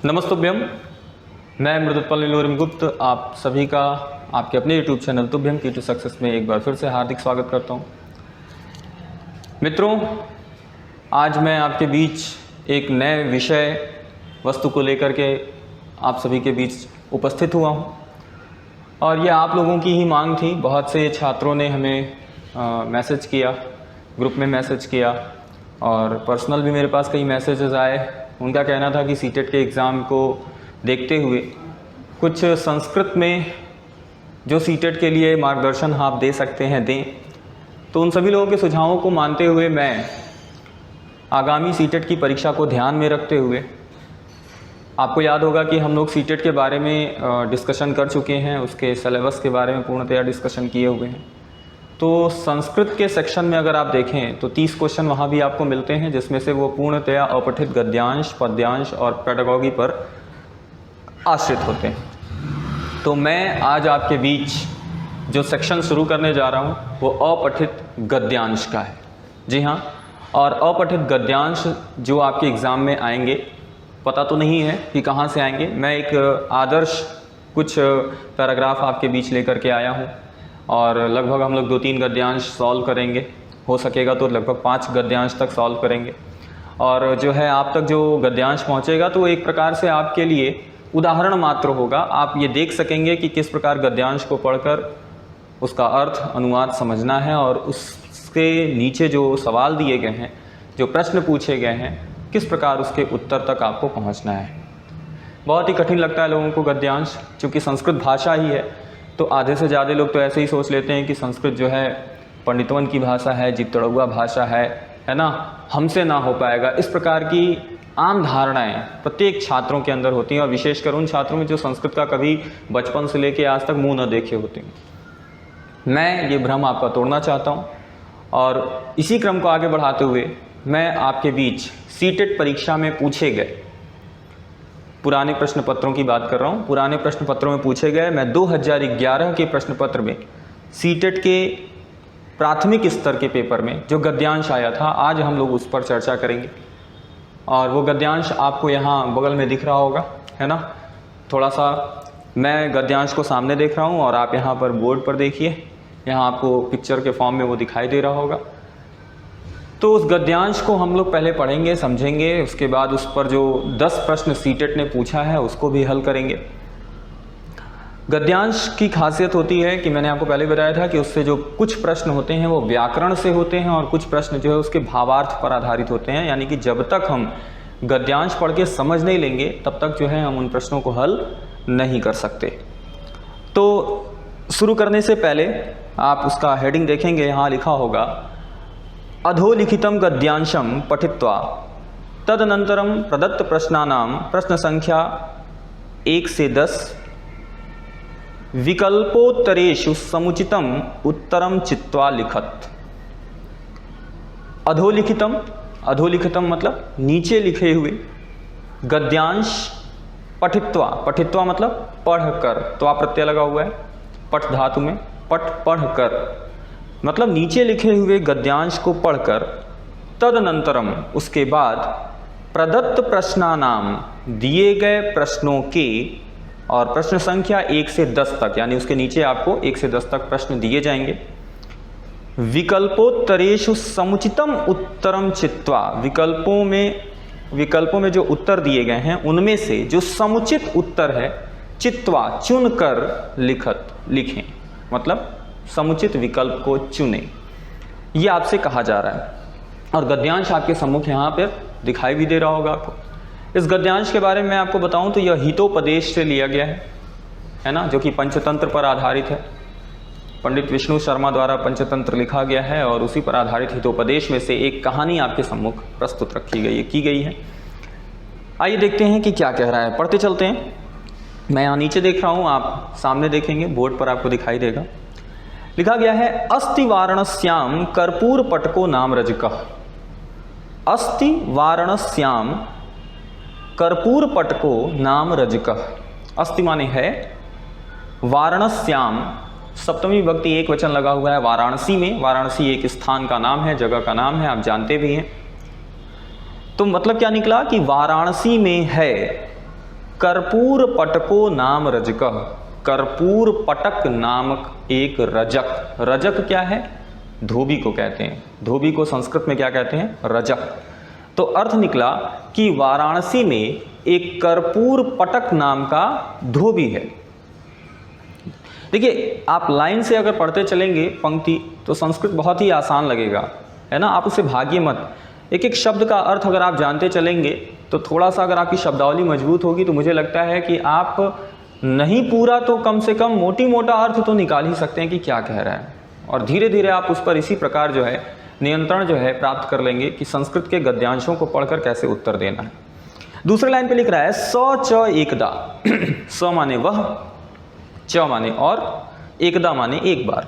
नमस्तुभ्यम। मैं मृदुत्पल नीलोरिम गुप्त आप सभी का आपके अपने यूट्यूब चैनल तुभ्यम की टू सक्सेस में एक बार फिर से हार्दिक स्वागत करता हूं। मित्रों, आज मैं आपके बीच एक नए विषय वस्तु को लेकर के आप सभी के बीच उपस्थित हुआ हूं और ये आप लोगों की ही मांग थी। बहुत से छात्रों ने हमें मैसेज किया, ग्रुप में मैसेज किया और पर्सनल भी मेरे पास कई मैसेजेस आए। उनका कहना था कि सीटेट के एग्ज़ाम को देखते हुए कुछ संस्कृत में जो सीटेट के लिए मार्गदर्शन आप दे सकते हैं दें। तो उन सभी लोगों के सुझावों को मानते हुए मैं आगामी सीटेट की परीक्षा को ध्यान में रखते हुए, आपको याद होगा कि हम लोग सीटेट के बारे में डिस्कशन कर चुके हैं, उसके सिलेबस के बारे में पूर्णतया डिस्कशन किए हुए हैं। तो संस्कृत के सेक्शन में अगर आप देखें तो 30 क्वेश्चन वहाँ भी आपको मिलते हैं, जिसमें से वो पूर्णतया अपठित गद्यांश, पद्यांश और पेडागॉजी पर आश्रित होते हैं। तो मैं आज आपके बीच जो सेक्शन शुरू करने जा रहा हूँ वो अपठित गद्यांश का है। जी हाँ, और अपठित गद्यांश जो आपके एग्ज़ाम में आएंगे, पता तो नहीं है कि कहाँ से आएंगे। मैं एक आदर्श कुछ पैराग्राफ आपके बीच लेकर के आया हूँ और लगभग हम लोग 2-3 गद्यांश सॉल्व करेंगे। हो सकेगा तो लगभग 5 गद्यांश तक सॉल्व करेंगे। और जो है आप तक जो गद्यांश पहुंचेगा तो एक प्रकार से आपके लिए उदाहरण मात्र होगा। आप ये देख सकेंगे कि किस प्रकार गद्यांश को पढ़कर उसका अर्थ, अनुवाद समझना है और उसके नीचे जो सवाल दिए गए हैं, जो प्रश्न पूछे गए हैं, किस प्रकार उसके उत्तर तक आपको पहुँचना है। बहुत ही कठिन लगता है लोगों को गद्यांश, चूँकि संस्कृत भाषा ही है। तो आधे से ज़्यादा लोग तो ऐसे ही सोच लेते हैं कि संस्कृत जो है पंडितवन की भाषा है, जीव तड़ुआ भाषा है ना, हमसे ना हो पाएगा। इस प्रकार की आम धारणाएं प्रत्येक छात्रों के अंदर होती हैं और विशेषकर उन छात्रों में जो संस्कृत का कभी बचपन से लेकर आज तक मुंह न देखे होते हैं। मैं ये भ्रम आपका तोड़ना चाहता हूँ और इसी क्रम को आगे बढ़ाते हुए मैं आपके बीच सीटेट परीक्षा में पूछे गए पुराने प्रश्न पत्रों की बात कर रहा हूँ। पुराने प्रश्न पत्रों में पूछे गए, मैं 2011 के प्रश्न पत्र में सीटेट के प्राथमिक स्तर के पेपर में जो गद्यांश आया था, आज हम लोग उस पर चर्चा करेंगे। और वो गद्यांश आपको यहाँ बगल में दिख रहा होगा, है ना। थोड़ा सा मैं गद्यांश को सामने देख रहा हूँ और आप यहाँ पर बोर्ड पर देखिए, यहाँ आपको पिक्चर के फॉर्म में वो दिखाई दे रहा होगा। तो उस गद्यांश को हम लोग पहले पढ़ेंगे, समझेंगे, उसके बाद उस पर जो 10 प्रश्न सीटेट ने पूछा है उसको भी हल करेंगे। गद्यांश की खासियत होती है कि मैंने आपको पहले बताया था कि उससे जो कुछ प्रश्न होते हैं वो व्याकरण से होते हैं और कुछ प्रश्न जो है उसके भावार्थ पर आधारित होते हैं। यानी कि जब तक हम गद्यांश पढ़ के समझ नहीं लेंगे तब तक जो है हम उन प्रश्नों को हल नहीं कर सकते। तो शुरू करने से पहले आप उसका हेडिंग देखेंगे, यहाँ लिखा होगा अधोलिखितं गद्यांशं पठित्वा तदनन्तरं प्रदत्त प्रश्नानां प्रश्न संख्या 1 से 10 विकल्पोत्तरेषु समुचितम उत्तरम चित्वा लिखत। अधोलिखितम, अधोलिखितम मतलब नीचे लिखे हुए, गद्यांश पठित्वा, पठित्वा मतलब पढ़कर, त्वा प्रत्यय लगा हुआ है पठ धातु में, पठ पढ़कर मतलब नीचे लिखे हुए गद्यांश को पढ़कर, तदनंतरम उसके बाद प्रदत्त प्रश्नानाम दिए गए प्रश्नों के, और प्रश्न संख्या 1 से 10 तक, यानी उसके नीचे आपको 1 से 10 तक प्रश्न दिए जाएंगे। विकल्पोत्तरेषु समुचितम उत्तरम चित्वा, विकल्पों में जो उत्तर दिए गए हैं उनमें से जो समुचित उत्तर है चित्वा चुनकर लिखें, मतलब समुचित विकल्प को चुनें, ये आपसे कहा जा रहा है। और गद्यांश आपके सम्मुख यहाँ पर दिखाई भी दे रहा होगा आपको। इस गद्यांश के बारे में मैं आपको बताऊं तो यह हितोपदेश से लिया गया है ना, जो कि पंचतंत्र पर आधारित है। पंडित विष्णु शर्मा द्वारा पंचतंत्र लिखा गया है और उसी पर आधारित हितोपदेश में से एक कहानी आपके सम्मुख प्रस्तुत की गई है। आइए देखते हैं कि क्या कह रहा है, पढ़ते चलते हैं। मैं यहाँ नीचे देख रहा हूँ, आप सामने देखेंगे, बोर्ड पर आपको दिखाई देगा। लिखा गया है अस्ति वारणस्याम कर्पूर पटको नाम रजकः। अस्ति वारणस्याम कर्पूर पटको नाम रजकः। अस्ति माने है, वारणस्याम सप्तमी विभक्ति एक वचन लगा हुआ है वाराणसी में। वाराणसी एक स्थान का नाम है, जगह का नाम है, आप जानते भी हैं। तो मतलब क्या निकला कि वाराणसी में है कर्पूर पटको नाम रजकः, कर्पूर पटक नामक एक रजक, रजक क्या है? धोबी को कहते हैं, धोबी को संस्कृत में क्या कहते हैं? रजक। तो अर्थ निकला कि वाराणसी में एक कर्पूर पटक नाम का धोबी है। देखिए, आप लाइन से अगर पढ़ते चलेंगे पंक्ति तो संस्कृत बहुत ही आसान लगेगा, है ना, आप उसे भागिए मत। एक एक शब्द का अर्थ अगर आप जानते चलेंगे तो थोड़ा सा अगर आपकी शब्दावली मजबूत होगी तो मुझे लगता है कि आप नहीं पूरा तो कम से कम मोटी मोटा अर्थ तो निकाल ही सकते हैं कि क्या कह रहा है, और धीरे धीरे आप उस पर इसी प्रकार जो है नियंत्रण जो है प्राप्त कर लेंगे कि संस्कृत के गद्यांशों को पढ़कर कैसे उत्तर देना है। दूसरे लाइन पे लिख रहा है स च एकदा, स माने वह, च माने और, एकदा माने एक बार,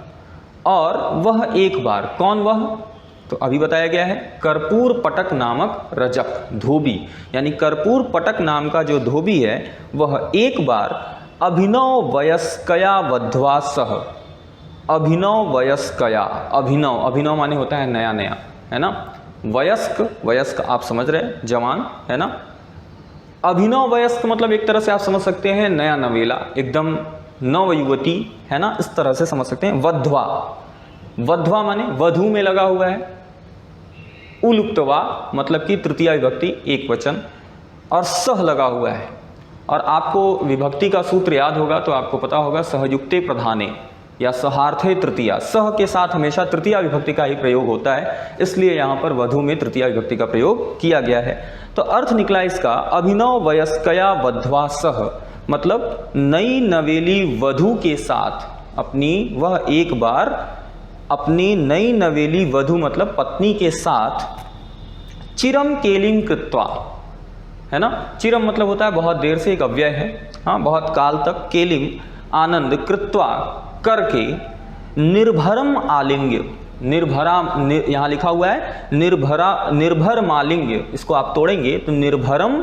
और वह एक बार, कौन वह? तो अभी बताया गया है कर्पूर पटक नामक रजक, धोबी, यानी कर्पूर पटक नाम का जो धोबी है वह एक बार अभिनव वयस्कया वध्वा सह, अभिनव वयस्कया, अभिनव, अभिनव माने होता है नया नया, है ना, वयस्क, वयस्क आप समझ रहे हैं, जवान, है ना, अभिनव वयस्क मतलब एक तरह से आप समझ सकते हैं नया नवेला, एकदम नव युवती, है ना, इस तरह से समझ सकते हैं। वध्वा, वध्वा माने वधू में लगा हुआ है, उलुप्तवा मतलब कि तृतीया विभक्ति एक वचन, और सह लगा हुआ है। और आपको विभक्ति का सूत्र याद होगा तो आपको पता होगा सहयुक्ते प्रधाने या सहार्थे तृतीया, सह के साथ हमेशा तृतीया विभक्ति का ही प्रयोग होता है, इसलिए यहाँ पर वधू में तृतीया विभक्ति का प्रयोग किया गया है। तो अर्थ निकला इसका अभिनव वयस्कया वध्वा सह, मतलब नई नवेली वधू के साथ अपनी, वह एक बार अपनी नई नवेली वधू मतलब पत्नी के साथ चिरम केलिम कृत्वा, है ना, चिरम मतलब होता है बहुत देर से, एक अव्यय है, हाँ, बहुत काल तक, केलिम आनंद, कृत्वा करके, निर्भरम आलिंग्य, निर्भरा, यहाँ लिखा हुआ है निर्भरा, निर्भर मालिंग्य, इसको आप तोड़ेंगे तो निर्भरम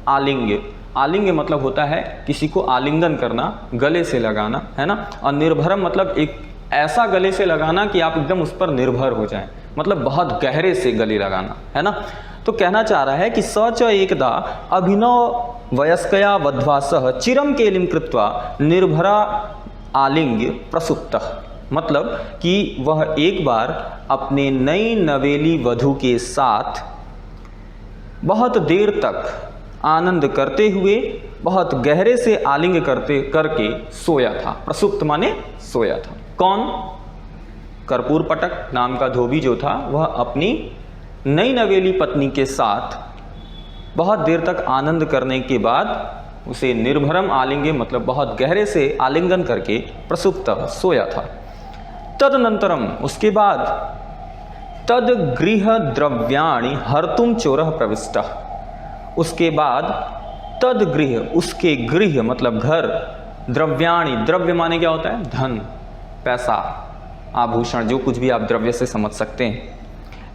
आलिंग्य, आलिंग्य मतलब होता है किसी को आलिंगन करना, गले से लगाना, है ना, और निर्भरम मतलब एक ऐसा गले से लगाना कि आप एकदम उस पर निर्भर हो जाएं, मतलब बहुत गहरे से गले लगाना, है ना। तो कहना चाह रहा है कि स च एकदा अभिनव वयस्कया वध्वा सह चिरम केलिम कृत्वा निर्भरा आलिंग्य प्रसुप्तः, मतलब कि वह एक बार अपने नई नवेली वधू के साथ बहुत देर तक आनंद करते हुए बहुत गहरे से आलिंग करके सोया था। प्रसुप्त माने सोया था। कौन? कर्पूर पटक नाम का धोबी जो था वह अपनी नई नवेली पत्नी के साथ बहुत देर तक आनंद करने के बाद उसे निर्भरम आलिंगे मतलब बहुत गहरे से आलिंगन करके प्रसुप्त सोया था। तदनंतरम उसके बाद तद गृह द्रव्याणि हर्तुम चोरः प्रविष्टः, उसके बाद तद गृह उसके गृह मतलब घर, द्रव्याणि द्रव्य माने क्या होता है? धन, पैसा, आभूषण, जो कुछ भी आप द्रव्य से समझ सकते हैं।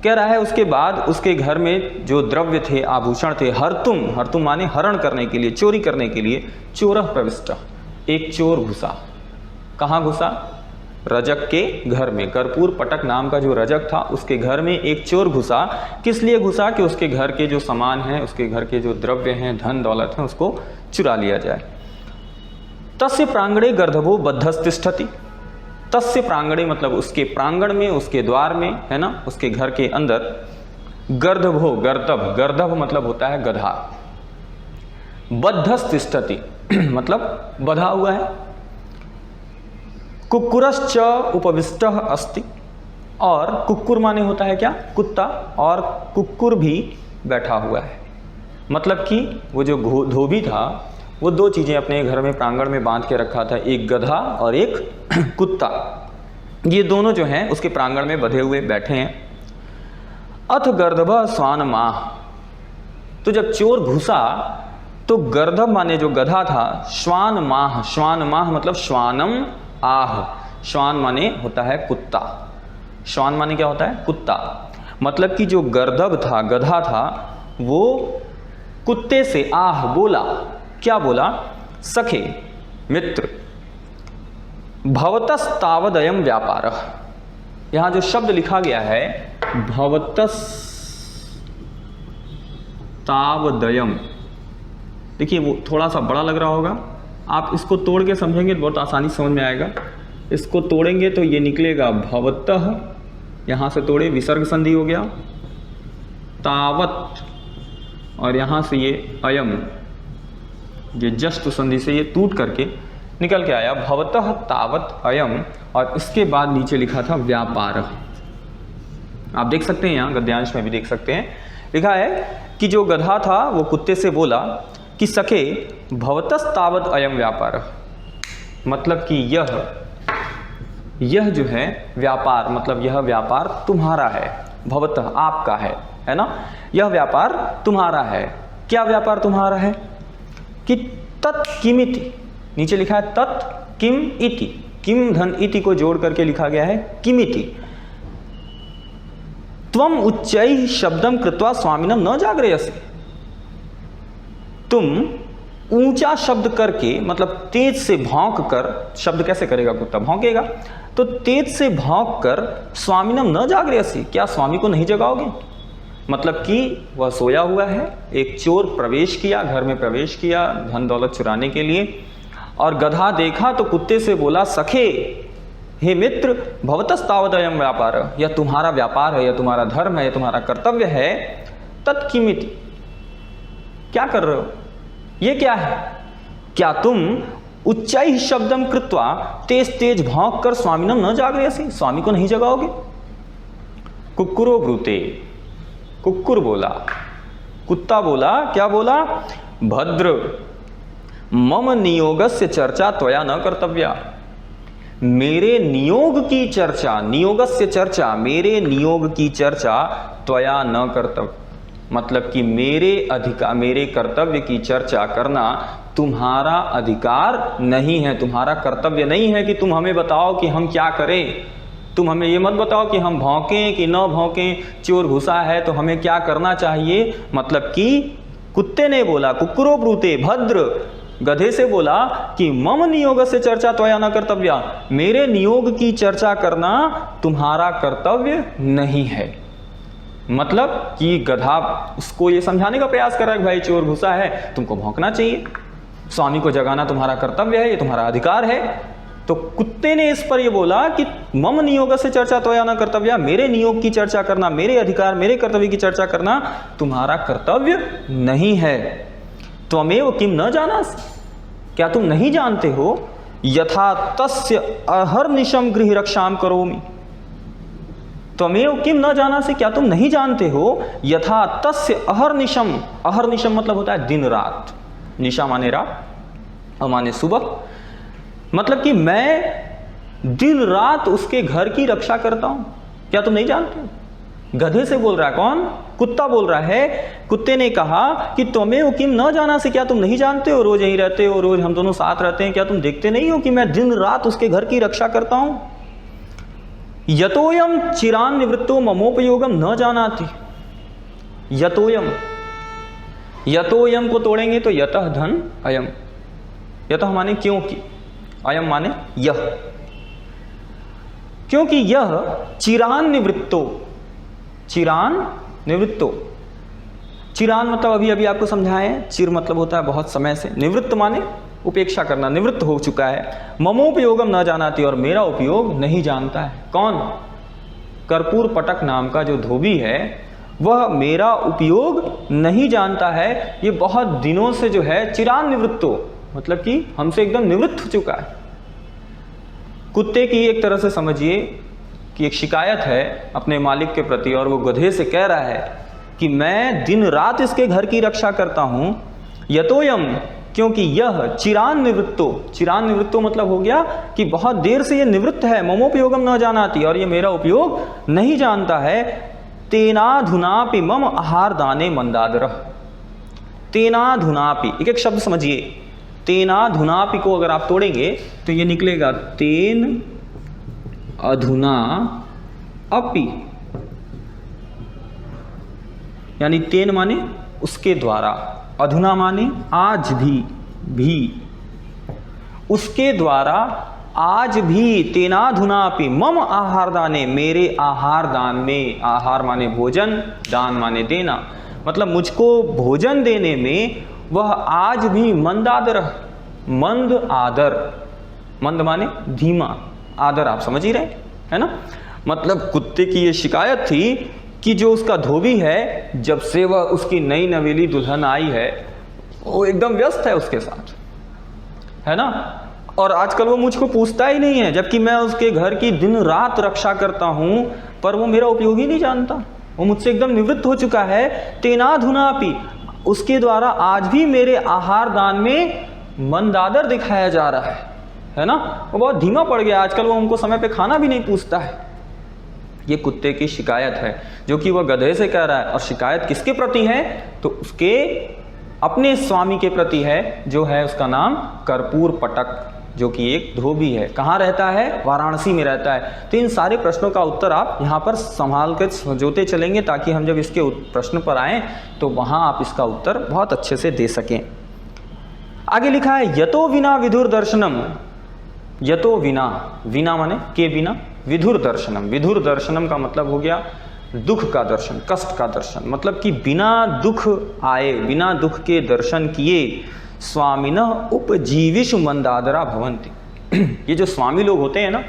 कह रहा है उसके बाद उसके घर में जो द्रव्य थे, आभूषण थे, हर्तुम, हर्तुम माने हरण करने के लिए, चोरी करने के लिए, चोरः प्रविष्टः, एक चोर घुसा। कहाँ घुसा? रजक के घर में। कर्पूर पटक नाम का जो रजक था उसके घर में एक चोर घुसा। किस लिए घुसा? कि उसके घर के जो सामान हैं, उसके घर के जो द्रव्य हैं, धन दौलत हैं, उसको चुरा लिया जाए। तस्य प्रांगणे गर्दभो बद्धस्तिष्ठति, तस्य प्रांगणे मतलब उसके प्रांगण में, उसके द्वार में, है ना, उसके घर के अंदर, गर्दभो, गर्दभ, गर्दभ मतलब होता है गधा, बद्धस्तिष्ठति मतलब बधा हुआ है, कुक्कुरश्च उपविष्टः अस्ति, और कुक्कुर माने होता है क्या? कुत्ता, और कुक्कुर भी बैठा हुआ है। मतलब कि वो जो धोबी था वो दो चीज़ें अपने घर में प्रांगण में बांध के रखा था, एक गधा और एक कुत्ता। ये दोनों जो हैं उसके प्रांगण में बंधे हुए बैठे हैं। अथ गर्दभ स्वान माह, तो जब चोर घुसा तो गर्दभ माने जो गधा था, श्वान माह, श्वान माह मतलब श्वानम आह, श्वान माने होता है कुत्ता, श्वान माने क्या होता है? कुत्ता। मतलब कि जो गर्दभ था, गधा था, वो कुत्ते से आह बोला। क्या बोला? सखे, मित्र, भवतस तावदयम व्यापारः, यहां जो शब्द लिखा गया है भवतस तावदयम, देखिए वो थोड़ा सा बड़ा लग रहा होगा, आप इसको तोड़ के समझेंगे तो बहुत आसानी से समझ में आएगा। इसको तोड़ेंगे तो ये निकलेगा भवतः, यहाँ से तोड़े विसर्ग संधि हो गया, तावत, और यहाँ से ये अयम, ये जस्ट संधि से ये टूट करके निकल के आया भवतः तावत अयम, और इसके बाद नीचे लिखा था व्यापार। आप देख सकते हैं, यहाँ गद्यांश में भी देख सकते हैं, लिखा है कि जो गधा था वो कुत्ते से बोला कि सखे भवतस् तावत अयम व्यापार, मतलब कि यह जो है व्यापार, मतलब यह व्यापार तुम्हारा है, भवतः आपका है ना, यह व्यापार तुम्हारा है। क्या व्यापार तुम्हारा है? कि तत् किमिति, नीचे लिखा है तत् किम इति, किम धन इति को जोड़ करके लिखा गया है किमिति। त्वम उच्चैः शब्दम कृत्वा स्वामिनम न जागरयसि, तुम ऊंचा शब्द करके, मतलब तेज से भौंक कर, शब्द कैसे करेगा कुत्ता, भौंकेगा, तो तेज से भौंक कर स्वामिनम न जागरयसि, क्या स्वामी को नहीं जगाओगे? मतलब कि वह सोया हुआ है, एक चोर प्रवेश किया, घर में प्रवेश किया धन दौलत चुराने के लिए, और गधा देखा तो कुत्ते से बोला सखे, हे मित्र, भवतस्तावत अयम व्यापार, यह तुम्हारा व्यापार है, यह तुम्हारा धर्म है, यह तुम्हारा कर्तव्य है। तत्किमिति, क्या कर रहे हो, ये क्या है? क्या तुम उच्चैः शब्दम कृत्वा, तेज तेज भौंक कर स्वामिनम न जागरयसि, स्वामी को नहीं जगाओगे? कुक्कुरो ब्रूते, कुक्कुर बोला, कुत्ता बोला, क्या बोला? भद्र मम नियोगस्य चर्चा त्वया न कर्तव्या, मेरे नियोग की चर्चा, नियोगस्य चर्चा, मेरे नियोग की चर्चा त्वया न कर्तव्य, मतलब कि मेरे अधिकार, मेरे कर्तव्य की चर्चा करना तुम्हारा अधिकार नहीं है, तुम्हारा कर्तव्य नहीं है कि तुम हमें बताओ कि हम क्या करें। तुम हमें ये मत बताओ कि हम भौंकें कि न भौंकें, चोर घुसा है तो हमें क्या करना चाहिए। मतलब कि कुत्ते ने बोला, कुक्कुरो ब्रूते, भद्र गधे से बोला कि मम नियोग से चर्चा त्वया न कर्तव्या, मेरे नियोग की चर्चा करना तुम्हारा कर्तव्य नहीं है। मतलब कि गधा उसको ये समझाने का प्रयास कर रहा है कि भाई चोर घुसा है, तुमको भौंकना चाहिए, स्वामी को जगाना तुम्हारा कर्तव्य है, ये तुम्हारा अधिकार है। तो कुत्ते ने इस पर ये बोला कि मम नियोग से चर्चा त्वया न कर्तव्या, मेरे नियोग की चर्चा करना, मेरे अधिकार, मेरे कर्तव्य की चर्चा करना तुम्हारा कर्तव्य नहीं है। त्वमेव किम न जानासि, क्या तुम नहीं जानते हो? यथा तस्य अहर्निशम गृह रक्षाम करोमि, त्वमेव किम न जानासि, क्या तुम नहीं जानते हो? यथा तस्य अहर्निशम, अहर्निशम मतलब होता है दिन रात, निशा माने रात और माने सुबह, मतलब कि मैं दिन रात उसके घर की रक्षा करता हूं, क्या तुम नहीं जानते हो? गधे से बोल रहा है कौन? कुत्ता बोल रहा है। कुत्ते ने कहा कि तुम्हें किम न जाना से, क्या तुम नहीं जानते हो? रोज यहीं रहते हो, रोज हम दोनों साथ रहते हैं, क्या तुम देखते नहीं हो कि मैं दिन रात उसके घर की रक्षा करता हूं? यतोयम चिरान निवृत्तो ममोपयोगम न जानाति, यतोयम, यतोयम को तोड़ेंगे तो यतः धन अयम, यतः माने क्योंकि, अयम माने यह, क्योंकि यह चिरान निवृत्तो, चिरान निवृत्तो, चिरान मतलब अभी अभी आपको समझाए, चिर मतलब होता है बहुत समय से, निवृत्त माने उपेक्षा करना, निवृत्त हो चुका है। ममोपयोगम न जानाति, और मेरा उपयोग नहीं जानता है। कौन? कर्पूर पटक नाम का जो धोबी है वह मेरा उपयोग नहीं जानता है। ये बहुत दिनों से जो है चिरान निवृत्तो, मतलब कि हमसे एकदम निवृत्त हो चुका है। कुत्ते की एक तरह से समझिए कि एक शिकायत है अपने मालिक के प्रति, और वो गधे से कह रहा है कि मैं दिन रात इसके घर की रक्षा करता हूं। यतोयम, क्योंकि यह चिरान निवृत्तो, चिरान निवृत्तो मतलब हो गया कि बहुत देर से ये निवृत्त है। ममोपयोगम न जानाति, और ये मेरा उपयोग नहीं जानता है। तेनाधुनापि मम आहार दाने मंदादरः, तेनाधुनापि, एक एक शब्द समझिए। तेनाधुनापि को अगर आप तोड़ेंगे तो ये निकलेगा तेन अधुना अपि, यानी तेन माने उसके द्वारा, अधुना माने आज भी, उसके द्वारा आज भी, तेनाधुनापि मम आहार दाने, मेरे आहार दान में, आहार माने भोजन, दान माने देना, मतलब मुझको भोजन देने में वह आज भी मंद आदर, मंद माने धीमा, आदर आप समझ ही रहे है ना। मतलब कुत्ते की ये शिकायत थी कि जो उसका धोबी है, जब से वह उसकी नई नवेली दुल्हन आई है वो एकदम व्यस्त है उसके साथ, है ना। और आजकल वो मुझको पूछता ही नहीं है, जबकि मैं उसके घर की दिन रात रक्षा करता हूँ, पर वो मेरा उपयोग ही नहीं जानता, वो मुझसे एकदम निवृत्त हो चुका है। तेना धुनापी, उसके द्वारा आज भी मेरे आहार दान में मंदादर दिखाया जा रहा है ना। वो बहुत धीमा पड़ गया, आजकल वो उनको समय पे खाना भी नहीं पूछता है। ये कुत्ते की शिकायत है जो कि वह गधे से कह रहा है। और शिकायत किसके प्रति है? तो उसके अपने स्वामी के प्रति है, जो है उसका नाम कर्पूर पटक, जो कि एक धोबी है। कहाँ रहता है? वाराणसी में रहता है। तो इन सारे प्रश्नों का उत्तर आप यहाँ पर संभाल कर समझौते चलेंगे, ताकि हम जब इसके प्रश्न पर आएँ तो वहाँ आप इसका उत्तर बहुत अच्छे से दे सकें। आगे लिखा है यतो विना विधुर दर्शनम। यतो विना, विना माने के बिना, विधुर दर्शनम। विधुर दर्शनम का मतलब हो गया दुख का दर्शन, कष्ट का दर्शन। मतलब कि बिना दुख आए, बिना दुख के दर्शन किए स्वामिनः उपजीविषु मंदादरा भवन्ति। ये जो स्वामी लोग होते हैं ना,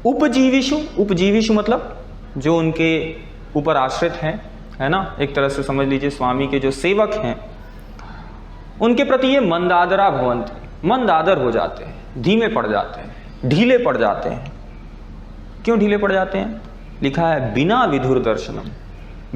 उपजीविषु, उपजीविषु मतलब जो उनके ऊपर आश्रित हैं, है ना, एक तरह से समझ लीजिए स्वामी के जो सेवक हैं, उनके प्रति ये मंदादरा भवन्ति, मंदादर हो जाते हैं, धीमे पड़ जाते हैं, ढीले पड़ जाते हैं। क्यों ढीले पड़ जाते हैं? लिखा है बिना विधुर दर्शनम,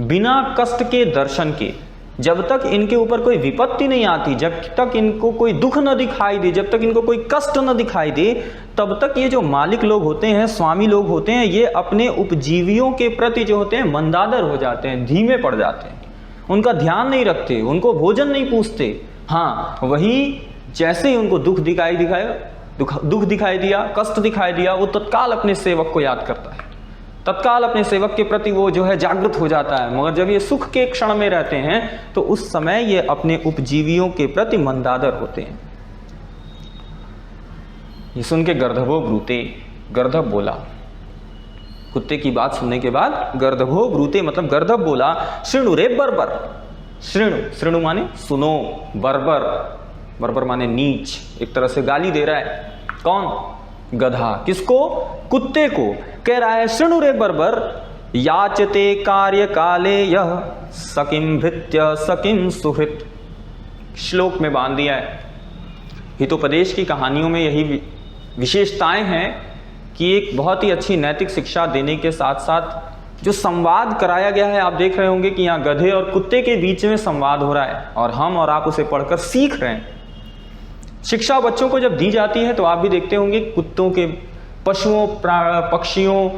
बिना कष्ट के दर्शन के। जब तक इनके ऊपर कोई विपत्ति नहीं आती, जब तक इनको कोई दुख न दिखाई दे, जब तक इनको कोई कष्ट न दिखाई दे, तब तक ये जो मालिक लोग होते हैं, स्वामी लोग होते हैं, ये अपने उपजीवियों के प्रति जो होते हैं मंदादर हो जाते हैं, धीमे पड़ जाते हैं, उनका ध्यान नहीं रखते, उनको भोजन नहीं पूछते। हाँ, वही जैसे ही उनको दुख दिखाई दिया, कष्ट दिखाई दिया, वो तत्काल अपने सेवक को याद करता है, तत्काल अपने सेवक के प्रति वो जो है जागृत हो जाता है। मगर जब ये सुख के क्षण में रहते हैं तो उस समय ये अपने उपजीवियों के प्रति मंदादर होते हैं। ये सुन के गर्दभो ब्रूते, गर्दभ बोला, कुत्ते की बात सुनने के बाद गर्दभो ब्रूते मतलब गर्दभ बोला, शृणु रे बर्बर। शृणु, शृणु माने सुनो, बर्बर, बर्बर माने नीच, एक तरह से गाली दे रहा है। कौन? गधा। किसको? कुत्ते को। कह रहा है शृणु रे बर्बर, याचते कार्य काले यह सकिम भृत्य सकिम सुहृत। श्लोक में बांध दिया है। हितोपदेश की कहानियों में यही विशेषताएं हैं कि एक बहुत ही अच्छी नैतिक शिक्षा देने के साथ साथ जो संवाद कराया गया है, आप देख रहे होंगे कि यहाँ गधे और कुत्ते के बीच में संवाद हो रहा है और हम और आप उसे पढ़कर सीख रहे हैं। शिक्षा बच्चों को जब दी जाती है तो आप भी देखते होंगे कुत्तों के, पशुओं, पक्षियों,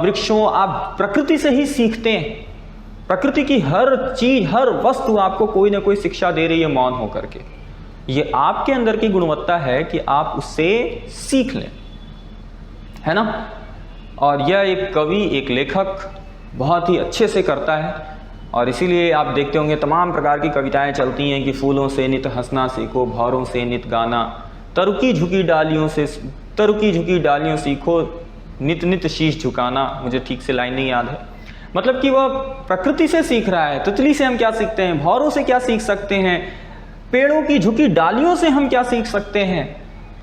वृक्षों, आप प्रकृति से ही सीखते हैं। प्रकृति की हर चीज, हर वस्तु आपको कोई ना कोई शिक्षा दे रही है मौन होकर के। ये आपके अंदर की गुणवत्ता है कि आप उससे सीख लें, है ना। और यह एक कवि, एक लेखक बहुत ही अच्छे से करता है और इसीलिए आप देखते होंगे तमाम प्रकार की कविताएं चलती हैं कि फूलों से नित हंसना सीखो, भौरों से नित गाना, तरुकी झुकी डालियों सीखो, नित नित शीश झुकाना। मुझे ठीक से लाइन नहीं याद है। मतलब कि वह प्रकृति से सीख रहा है। तितली से हम क्या सीखते हैं? भौरों से क्या सीख सकते हैं? पेड़ों की झुकी डालियों से हम क्या सीख सकते हैं,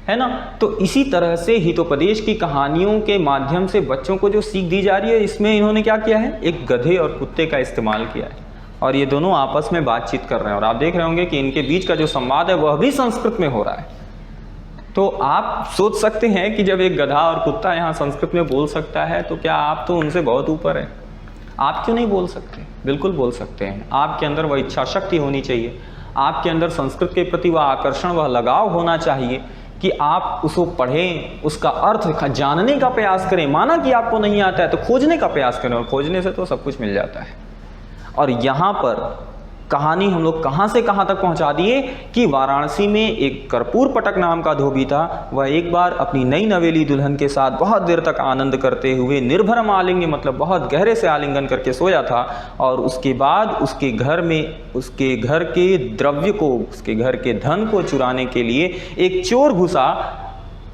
है ना। तो इसी तरह से हितोपदेश की कहानियों के माध्यम से बच्चों को जो सीख दी जा रही है, इसमें इन्होंने क्या किया है? एक गधे और कुत्ते का इस्तेमाल किया है और ये दोनों आपस में बातचीत कर रहे हैं और आप देख रहे होंगे कि इनके बीच का जो संवाद है वह भी संस्कृत में हो रहा है। तो आप सोच सकते हैं कि जब एक गधा और कुत्ता यहाँ संस्कृत में बोल सकता है तो क्या आप तो उनसे बहुत ऊपर है। आप क्यों नहीं बोल सकते? बिल्कुल बोल सकते हैं। आपके अंदर वह इच्छा शक्ति होनी चाहिए, आपके अंदर संस्कृत के प्रति वह आकर्षण, वह लगाव होना चाहिए कि आप उसको पढ़ें, उसका अर्थ जानने का प्रयास करें। माना कि आपको नहीं आता है तो खोजने का प्रयास करें और खोजने से तो सब कुछ मिल जाता है। और यहाँ पर कहानी हम लोग कहाँ से कहाँ तक पहुँचा दिए कि वाराणसी में एक कर्पूर पटक नाम का धोबी था। वह एक बार अपनी नई नवेली दुल्हन के साथ बहुत देर तक आनंद करते हुए निर्भरम आलिंगन मतलब बहुत गहरे से आलिंगन करके सोया था और उसके बाद उसके घर में उसके घर के द्रव्य को, उसके घर के धन को चुराने के लिए एक चोर घुसा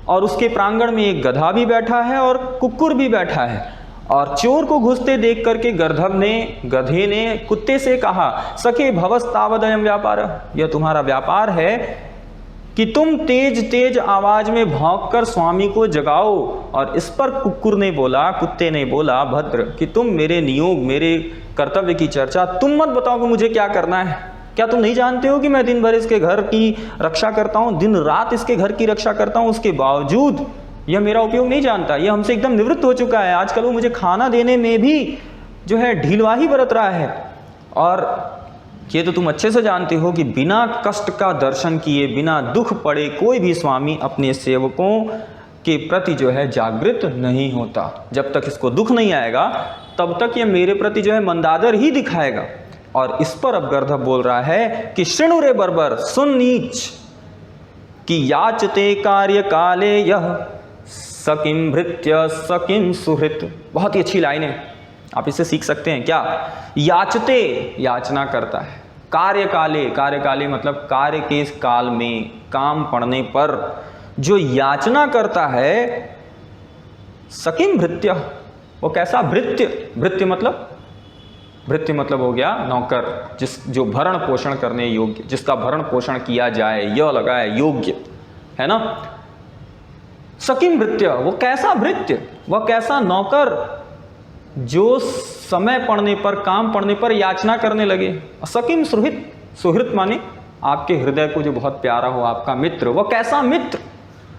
और उसके प्रांगण में एक गधा भी बैठा है और कुक्कुर भी बैठा है और चोर को घुसते देख करके गधे ने कुत्ते से कहा, सखे भवस्तावदयम व्यापार, यह तुम्हारा व्यापार है कि तुम तेज तेज आवाज में भौंककर स्वामी को जगाओ। और इस पर कुत्ते ने बोला, भद्र, कि तुम मेरे नियोग, मेरे कर्तव्य की चर्चा तुम मत बताओ कि मुझे क्या करना है। क्या तुम नहीं जानते हो कि मैं दिन भर इसके घर की रक्षा करता हूँ, दिन रात इसके घर की रक्षा करता हूँ, उसके बावजूद यह मेरा उपयोग नहीं जानता, यह हमसे एकदम निवृत्त हो चुका है। आजकल वो मुझे खाना देने में भी जो है ढीलवाही बरत रहा है। और ये तो तुम अच्छे से जानते हो कि बिना कष्ट का दर्शन किए, बिना दुख पड़े कोई भी स्वामी अपने सेवकों के प्रति जो है जागृत नहीं होता। जब तक इसको दुख नहीं आएगा तब तक ये मेरे प्रति जो है मंदादर ही दिखाएगा। और इस पर अब गर्दभ बोल रहा है कि शृणु रे बर्बर, सुन नीच, कि याचते कार्य काले यह सकिम भृत्य सकिम सुहृत। बहुत ही अच्छी लाइन है, आप इसे सीख सकते हैं। क्या? याचते, याचना करता है, कार्यकाले मतलब कार्य के काल में, काम पड़ने पर जो याचना करता है, सकिम भृत्य, वो कैसा भृत्य, भृत्य मतलब हो गया नौकर, जो भरण पोषण करने योग्य, जिसका भरण पोषण किया जाए, यह लगा है योग्य, है ना। सकिम भृत्य, वो कैसा भृत्य, वह कैसा नौकर जो समय पड़ने पर, काम पड़ने पर याचना करने लगे। सकिम सुहृत, सुहृत माने आपके हृदय को जो बहुत प्यारा हो, आपका मित्र। वह कैसा मित्र,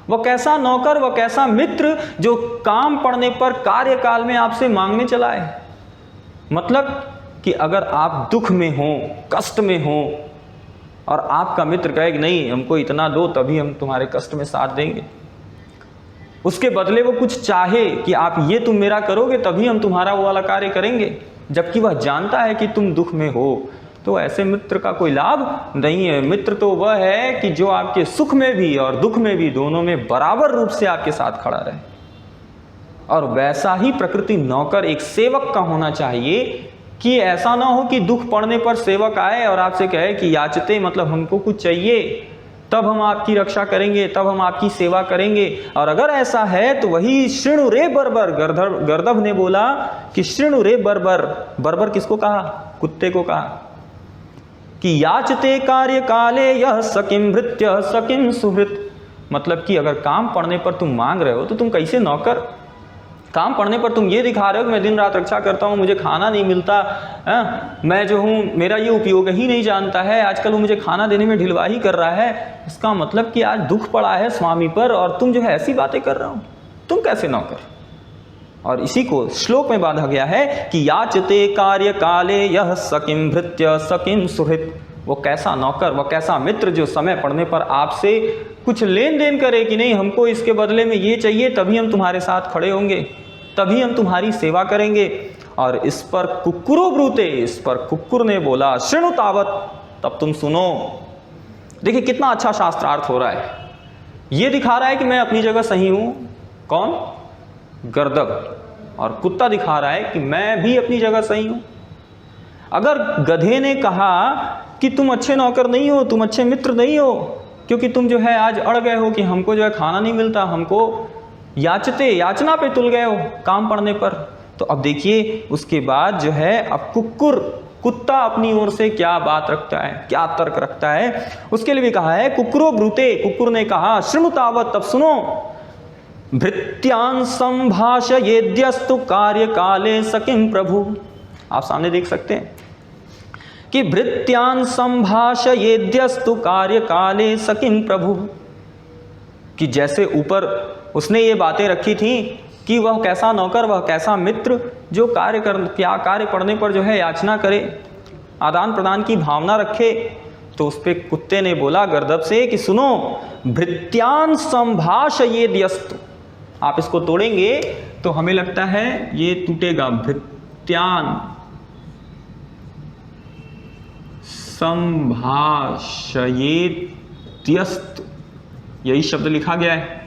वह कैसा नौकर, वह कैसा मित्र जो काम पड़ने पर कार्यकाल में आपसे मांगने चला है। मतलब कि अगर आप दुख में हो, कष्ट में हो, और आपका मित्र कहे कि नहीं हमको इतना दो तभी हम तुम्हारे कष्ट में साथ देंगे, उसके बदले वो कुछ चाहे कि आप ये तुम मेरा करोगे तभी हम तुम्हारा वो वाला कार्य करेंगे, जबकि वह जानता है कि तुम दुख में हो, तो ऐसे मित्र का कोई लाभ नहीं है। मित्र तो वह है कि जो आपके सुख में भी और दुख में भी, दोनों में बराबर रूप से आपके साथ खड़ा रहे। और वैसा ही प्रकृति नौकर, एक सेवक का होना चाहिए कि ऐसा ना हो कि दुख पड़ने पर सेवक आए और आपसे कहे कि याचते मतलब हमको कुछ चाहिए, तब हम आपकी रक्षा करेंगे, तब हम आपकी सेवा करेंगे। और अगर ऐसा है तो वही शृणु रे बर्बर, गर्दभ ने बोला कि शृणु रे बर्बर, बर्बर किसको कहा? कुत्ते को कहा कि याचते कार्य काले यह सकिम भृत्य सकिम सुहृत। मतलब कि अगर काम पड़ने पर तुम मांग रहे हो तो तुम कैसे नौकर, काम पड़ने पर तुम ये दिखा रहे हो कि मैं दिन रात रक्षा करता हूँ, मुझे खाना नहीं मिलता, मैं जो हूँ मेरा ये उपयोग ही नहीं जानता है, आजकल वो मुझे खाना देने में ढिलवाही कर रहा है। इसका मतलब कि आज दुख पड़ा है स्वामी पर और तुम जो है ऐसी बातें कर रहे हो, तुम कैसे नौकर। और इसी को श्लोक में बांधा गया है कि याचते कार्य काले यह सकिम भृत्य सकिम सुहृत। वो कैसा नौकर, वह कैसा मित्र जो समय पड़ने पर आपसे कुछ लेन देन करे कि नहीं हमको इसके बदले में ये चाहिए, तभी हम तुम्हारे साथ खड़े होंगे, तभी हम तुम्हारी सेवा करेंगे। और इस पर कुक्कुरो ब्रूते, इस पर कुक्कुर ने बोला शृणु तावत, तब तुम सुनो। देखिए कितना अच्छा शास्त्रार्थ हो रहा है। ये दिखा रहा है कि मैं अपनी जगह सही हूं, कौन? गर्दभ। और कुत्ता दिखा रहा है कि मैं भी अपनी जगह सही हूं। अगर गधे ने कहा कि तुम अच्छे नौकर नहीं हो, तुम अच्छे मित्र नहीं हो, क्योंकि तुम जो है आज अड़ गए हो कि हमको जो है खाना नहीं मिलता, हमको याचना पे तुल गए हो काम पड़ने पर, तो अब देखिए उसके बाद जो है अब कुत्ता अपनी ओर से क्या बात रखता है, क्या तर्क रखता है, उसके लिए भी कहा है कुक्कुरो ब्रूते। कुक्कुर ने कहा शृणु तावत, तब सुनो, भृत्यान संभाषयेद्यस्तु कार्य काले सकिम प्रभु। आप सामने देख सकते हैं कि भृत्यान संभाषयेद्यस्तु कार्य काले सकिम प्रभु, कि जैसे ऊपर उसने ये बातें रखी थी कि वह कैसा नौकर, वह कैसा मित्र जो कार्य पड़ने पर जो है याचना करे, आदान प्रदान की भावना रखे। तो उस पे कुत्ते ने बोला गर्दभ से कि सुनो, भृत्यान संभाषयेद्यस्तु। आप इसको तोड़ेंगे तो हमें लगता है ये टूटेगा। भृत्यान संभाषयेद्यस्तु, यही शब्द लिखा गया है,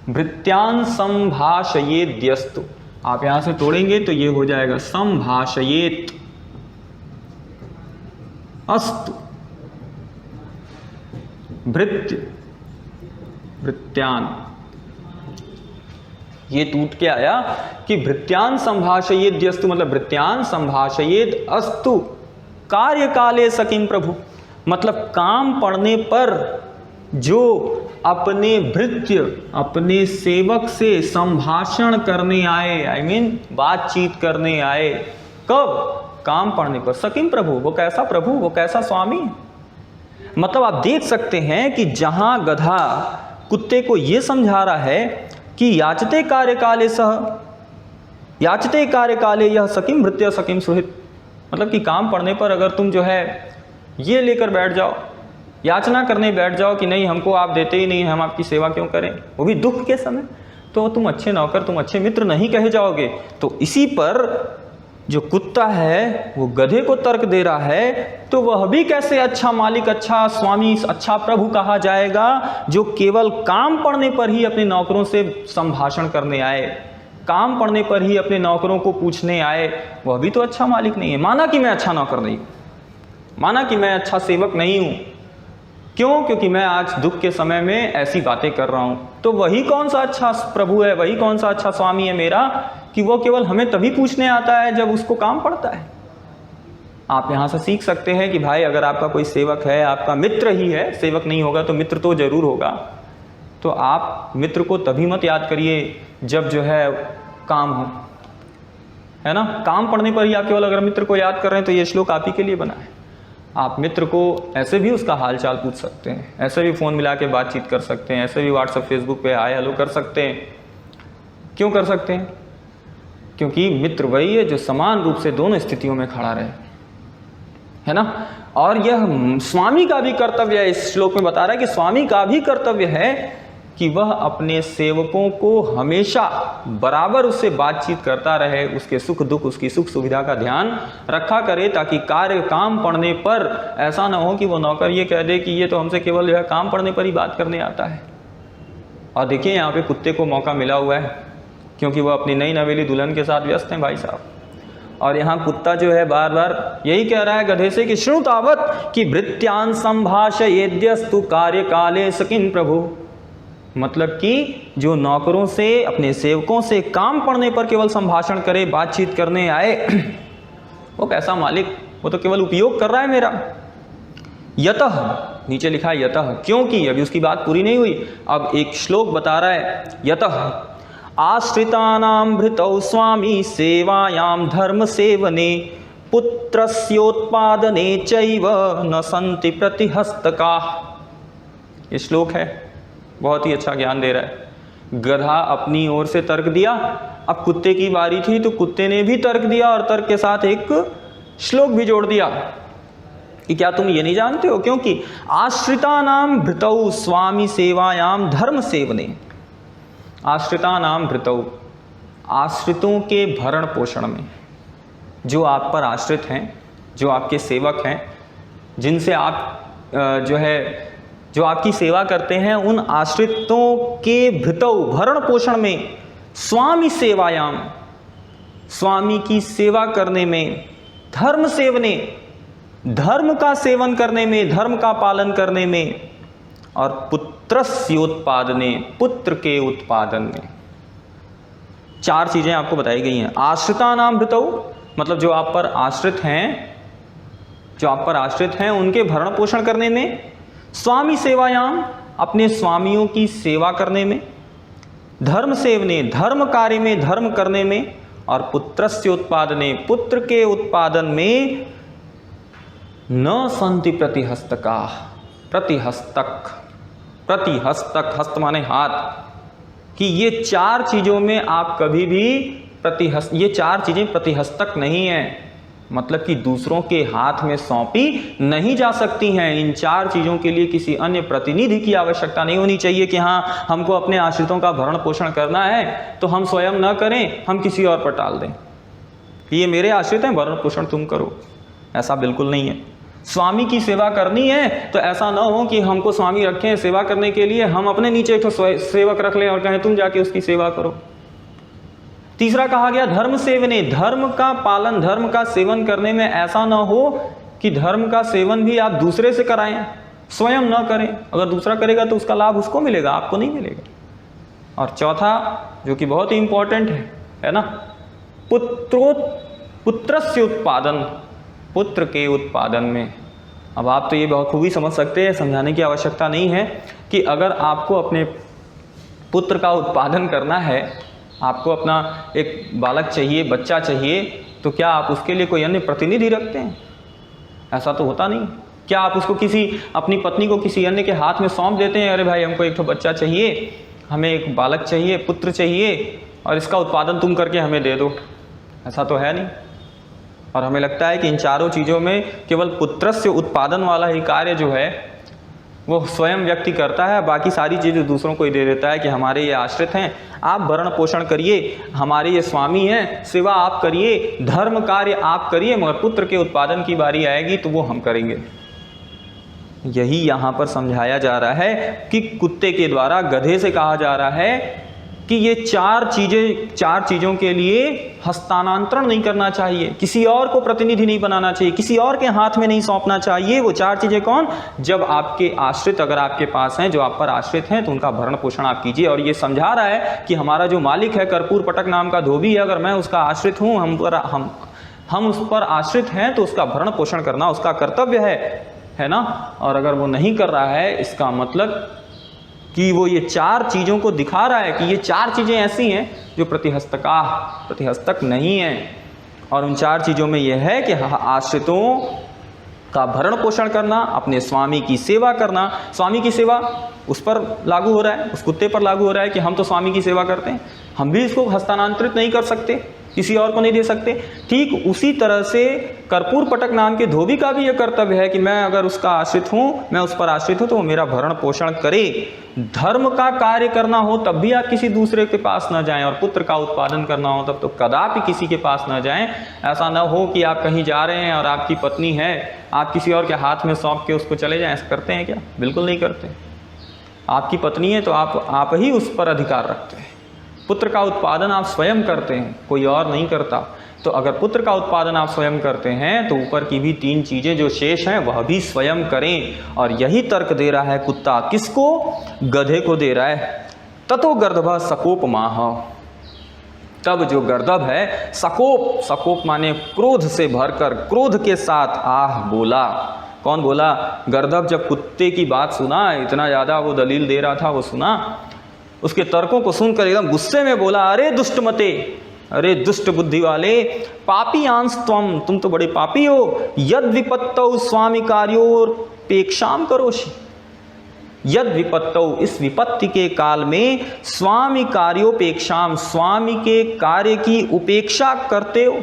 भृत्यान संभाषयेद्यस्तु। आप यहां से तोड़ेंगे तो ये हो जाएगा संभाषयेत अस्तु, भृत्यान। ये टूट के आया कि भृत्यान संभाषयेद्यस्तु, मतलब भृत्यान संभाषयेद अस्तु कार्य काले सकिम प्रभु, मतलब काम पड़ने पर जो अपने भृत्य अपने सेवक से संभाषण करने आए, बातचीत करने आए, कब? काम पड़ने पर। सकिम प्रभु, वो कैसा प्रभु, वो कैसा स्वामी। मतलब आप देख सकते हैं कि जहां गधा कुत्ते को यह समझा रहा है कि याचते कार्य काले सह, याचते कार्य काले यह सकिम भृत्य सकिम सुहित, मतलब कि काम पड़ने पर अगर तुम जो है ये लेकर बैठ जाओ, याचना करने बैठ जाओ कि नहीं हमको आप देते ही नहीं, हम आपकी सेवा क्यों करें, वो भी दुख के समय, तो तुम अच्छे नौकर, तुम अच्छे मित्र नहीं कहे जाओगे। तो इसी पर जो कुत्ता है वो गधे को तर्क दे रहा है, तो वह भी कैसे अच्छा मालिक, अच्छा स्वामी, अच्छा प्रभु कहा जाएगा जो केवल काम पड़ने पर ही अपने नौकरों से संभाषण करने आए, काम पड़ने पर ही अपने नौकरों को पूछने आए, वह भी तो अच्छा मालिक नहीं है। माना कि मैं अच्छा नौकर नहीं हूँ, माना कि मैं अच्छा सेवक नहीं हूँ, क्यों? क्योंकि मैं आज दुख के समय में ऐसी बातें कर रहा हूँ, तो वही कौन सा अच्छा प्रभु है, वही कौन सा अच्छा स्वामी है मेरा कि वो केवल हमें तभी पूछने आता है जब उसको काम पड़ता है। आप यहाँ से सीख सकते हैं कि भाई अगर आपका कोई सेवक है, आपका मित्र ही है, सेवक नहीं होगा तो मित्र तो जरूर होगा, तो आप मित्र को तभी मत याद करिए जब जो है काम हो, है ना। काम पड़ने पर ही आप केवल अगर मित्र को याद कर रहे हैं तो ये श्लोक आप ही के लिए बना है। आप मित्र को ऐसे भी उसका हाल चाल पूछ सकते हैं, ऐसे भी फ़ोन मिला के बातचीत कर सकते हैं, ऐसे भी व्हाट्सएप फेसबुक पे हाय हेलो कर सकते हैं। क्यों कर सकते हैं? क्योंकि मित्र वही है जो समान रूप से दोनों स्थितियों में खड़ा रहे, है ना। और यह स्वामी का भी कर्तव्य है, इस श्लोक में बता रहा है कि स्वामी का भी कर्तव्य है कि वह अपने सेवकों को हमेशा बराबर उससे बातचीत करता रहे, उसके सुख दुख, उसकी सुख सुविधा का ध्यान रखा करे, ताकि कार्य काम पड़ने पर ऐसा ना हो कि वो नौकर ये कह दे कि ये तो हमसे केवल जो है काम पड़ने पर ही बात करने आता है। और देखिए यहाँ पे कुत्ते को मौका मिला हुआ है क्योंकि वह अपनी नई नवेली दुल्हन के साथ व्यस्त हैं भाई साहब। और यहाँ कुत्ता जो है बार बार यही कह रहा है गधे से कि श्रुणु तावत कि भृत्यान संभाषयेद्यस्तु कार्य काले सकिन प्रभु, मतलब कि जो नौकरों से, अपने सेवकों से काम पड़ने पर केवल संभाषण करे, बातचीत करने आए, वो कैसा मालिक, वो तो केवल उपयोग कर रहा है मेरा। यतः, नीचे लिखा है यतः, क्योंकि अभी उसकी बात पूरी नहीं हुई, अब एक श्लोक बता रहा है। यतः आश्रितानां भृतौ स्वामी सेवायां धर्म सेवने पुत्रस्योत्पादने चैव न सन्ति प्रतिहस्तकाः। ये श्लोक है, बहुत ही अच्छा ज्ञान दे रहा है। गधा अपनी ओर से तर्क दिया, अब कुत्ते की बारी थी तो कुत्ते ने भी तर्क दिया और तर्क के साथ एक श्लोक भी जोड़ दिया कि क्या तुम ये नहीं जानते हो, क्योंकि आश्रितानां भृतौ स्वामी सेवायाम धर्म सेवने, आश्रितानां भृतौ, आश्रितों के भरण पोषण में, जो आप पर आश्रित हैं, जो आपके सेवक हैं, जिनसे आप जो आपकी सेवा करते हैं, उन आश्रितों के भृतौ, भरण पोषण में, स्वामी सेवायाम, स्वामी की सेवा करने में, धर्म सेवने, धर्म का सेवन करने में, धर्म का पालन करने में, और पुत्रस्योत्पादने, पुत्र के उत्पादन में। चार चीजें आपको बताई गई हैं। आश्रितानां भृतौ, मतलब जो आप पर आश्रित हैं, जो आप पर आश्रित हैं उनके भरण पोषण करने में, स्वामी सेवायाम, अपने स्वामियों की सेवा करने में, धर्म सेवने, धर्म कार्य में, धर्म करने में, और पुत्रस्य उत्पादने, पुत्र के उत्पादन में, न संति प्रतिहस्तकाः, प्रतिहस्तक, प्रतिहस्तक, हस्त माने हाथ, कि ये चार चीजों में आप कभी भी ये चार चीजें प्रतिहस्तक नहीं है, मतलब कि दूसरों के हाथ में सौंपी नहीं जा सकती हैं। इन चार चीज़ों के लिए किसी अन्य प्रतिनिधि की आवश्यकता नहीं होनी चाहिए कि हाँ हमको अपने आश्रितों का भरण पोषण करना है तो हम स्वयं न करें, हम किसी और पर टाल दें, ये मेरे आश्रित हैं, भरण पोषण तुम करो। ऐसा बिल्कुल नहीं है। स्वामी की सेवा करनी है तो ऐसा ना हो कि हमको स्वामी रखें सेवा करने के लिए, हम अपने नीचे एक सेवक रख लें और कहें तुम जाके उसकी सेवा करो। तीसरा कहा गया धर्म सेवने, धर्म का पालन, धर्म का सेवन करने में ऐसा ना हो कि धर्म का सेवन भी आप दूसरे से कराएं, स्वयं ना करें। अगर दूसरा करेगा तो उसका लाभ उसको मिलेगा, आपको नहीं मिलेगा। और चौथा जो कि बहुत ही इंपॉर्टेंट है ना, पुत्रस्य उत्पादन, पुत्र के उत्पादन में। अब आप तो ये बहुत खूबी समझ सकते हैं, समझाने की आवश्यकता नहीं है कि अगर आपको अपने पुत्र का उत्पादन करना है, आपको अपना एक बालक चाहिए, बच्चा चाहिए, तो क्या आप उसके लिए कोई अन्य प्रतिनिधि रखते हैं? ऐसा तो होता नहीं। क्या आप उसको अपनी पत्नी को किसी अन्य के हाथ में सौंप देते हैं, अरे भाई हमको एक तो बच्चा चाहिए, हमें एक बालक चाहिए, पुत्र चाहिए, और इसका उत्पादन तुम करके हमें दे दो? ऐसा तो है नहीं। और हमें लगता है कि इन चारों चीज़ों में केवल पुत्रस्य उत्पादन वाला ही कार्य जो है वो स्वयं व्यक्ति करता है, बाकी सारी चीज़ें दूसरों को ही दे देता है कि हमारे ये आश्रित हैं, आप भरण पोषण करिए, हमारे ये स्वामी हैं, सेवा आप करिए, धर्म कार्य आप करिए, मगर पुत्र के उत्पादन की बारी आएगी तो वो हम करेंगे। यही यहाँ पर समझाया जा रहा है कि कुत्ते के द्वारा, गधे से कहा जा रहा है कि ये चार चीज़ों के लिए हस्तांतरण नहीं करना चाहिए, किसी और को प्रतिनिधि नहीं बनाना चाहिए, किसी और के हाथ में नहीं सौंपना चाहिए। वो चार चीज़ें कौन? जब आपके आश्रित अगर आपके पास हैं, जो आप पर आश्रित हैं, तो उनका भरण पोषण आप कीजिए। और ये समझा रहा है कि हमारा जो मालिक है, कर्पूर पटक नाम का धोबी है, अगर मैं उसका आश्रित हूँ, हम उस पर आश्रित हैं, तो उसका भरण पोषण करना उसका कर्तव्य है ना। और अगर वो नहीं कर रहा है, इसका मतलब कि वो ये चार चीज़ों को दिखा रहा है कि ये चार चीज़ें ऐसी हैं जो प्रतिहस्तक नहीं हैं। और उन चार चीज़ों में यह है कि आश्रितों का भरण पोषण करना, अपने स्वामी की सेवा करना। स्वामी की सेवा उस पर लागू हो रहा है, उस कुत्ते पर लागू हो रहा है कि हम तो स्वामी की सेवा करते हैं, हम भी इसको हस्तांतरित नहीं कर सकते, किसी और को नहीं दे सकते। ठीक उसी तरह से कर्पूर पटक नाम के धोबी का भी यह कर्तव्य है कि मैं अगर उसका आश्रित हूँ, मैं उस पर आश्रित हूँ, तो वो मेरा भरण पोषण करे। धर्म का कार्य करना हो तब भी आप किसी दूसरे के पास न जाएं, और पुत्र का उत्पादन करना हो तब तो कदापि किसी के पास न जाएं। ऐसा न हो कि आप कहीं जा रहे हैं और आपकी पत्नी है, आप किसी और के हाथ में सौंप के उसको चले जाएं। ऐसा करते हैं क्या? बिल्कुल नहीं करते। आपकी पत्नी है तो आप ही उस पर अधिकार रखते हैं। पुत्र का उत्पादन आप स्वयं करते हैं, कोई और नहीं करता। तो अगर पुत्र का उत्पादन आप स्वयं करते हैं तो ऊपर की भी तीन चीज़ें जो शेष हैं वह भी स्वयं करें। और यही तर्क दे रहा है कुत्ता, किसको? गधे को दे रहा है। ततो गर्दभ सकोप माह, तब जो गर्दभ है, सकोप माने क्रोध से भरकर, क्रोध के साथ आह बोला। कौन बोला? गर्दभ। जब कुत्ते की बात सुना, इतना ज़्यादा वो दलील दे रहा था, वो सुना, उसके तर्कों को सुनकर एकदम गुस्से में बोला, अरे दुष्ट मते, अरे दुष्ट बुद्धि वाले, पापी आंस तुम तो बड़े पापी हो। यद विपत्तौ स्वामी कार्योपेक्षाम करोषि, यद विपत्तौ, इस विपत्ति के काल में, स्वामी कार्योपेक्षाम, स्वामी के कार्य की उपेक्षा करते हो।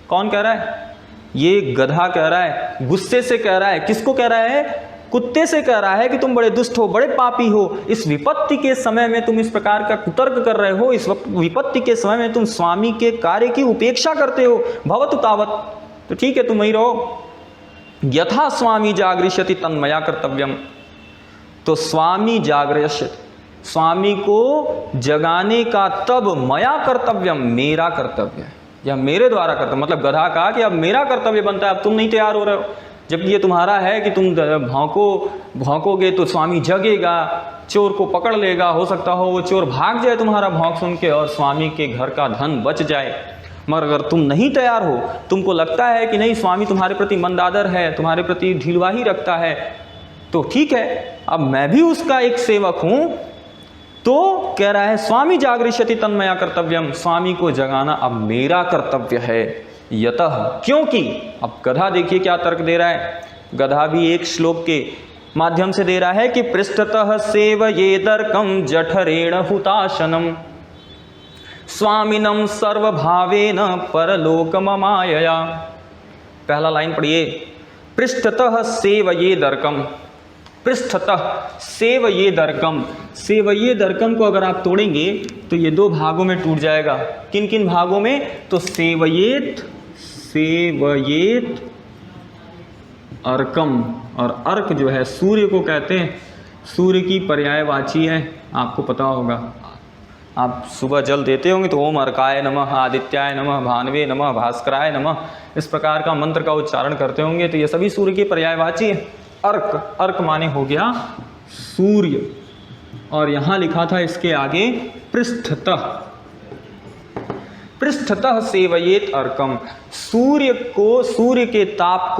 कौन कह रहा है? ये गधा कह रहा है, गुस्से से कह रहा है। किसको कह रहा है? कुत्ते से कह रहा है कि तुम बड़े दुष्ट हो, बड़े पापी हो। इस विपत्ति के समय में तुम इस प्रकार का कुतर्क कर रहे हो, इस विपत्ति के समय में तुम स्वामी के कार्य की उपेक्षा करते हो। भवतु तावत, तो ठीक है तुम वहीं रहो। यथा स्वामी जागरिष्यति तन्मया कर्तव्यम, तो स्वामी जागरिष्यति, स्वामी को जगाने का तब मया कर्तव्यम, मेरा कर्तव्य है, या मेरे द्वारा कर्तव्य। मतलब गधा कहा कि अब मेरा कर्तव्य बनता है, अब तुम नहीं तैयार हो रहे हो। जबकि ये तुम्हारा है कि तुम भौंकोगे तो स्वामी जगेगा, चोर को पकड़ लेगा, हो सकता हो वो चोर भाग जाए तुम्हारा भौंक सुन के और स्वामी के घर का धन बच जाए। मगर अगर तुम नहीं तैयार हो, तुमको लगता है कि नहीं स्वामी तुम्हारे प्रति मंदादर है, तुम्हारे प्रति ढीलवाही रखता है, तो ठीक है, अब मैं भी उसका एक सेवक हूँ। तो कह रहा है स्वामी जागरिष्यति तन्मया कर्तव्यम, स्वामी को जगाना अब मेरा कर्तव्य है। यतः, क्योंकि, अब गधा देखिए क्या तर्क दे रहा है। गधा भी एक श्लोक के माध्यम से दे रहा है कि पृष्ठतः सेवयेदर्कं जठरेण हुताशनम स्वामिनं सर्वभावेन परलोकममायया। पहला लाइन पढ़िए, पृष्ठतः सेवयेदर्कं, पृष्ठतः सेवयेदर्कं। सेवयेदर्कं को अगर आप तोड़ेंगे तो ये दो भागों में टूट जाएगा। किन किन भागों में? तो सेवयेत अर्कम, और अर्क जो है सूर्य को कहते हैं, सूर्य की पर्यायवाची है, आपको पता होगा। आप सुबह जल देते होंगे तो ओम अर्काय नमः, आदित्याय नमः, भानवे नमः, भास्कराय नमः, इस प्रकार का मंत्र का उच्चारण करते होंगे। तो ये सभी सूर्य की पर्यायवाची है। अर्क, अर्क माने हो गया सूर्य, और यहाँ लिखा था इसके आगे पृष्ठतः, पृष्ठतः सेवयेत अर्कम। सूर्य के ताप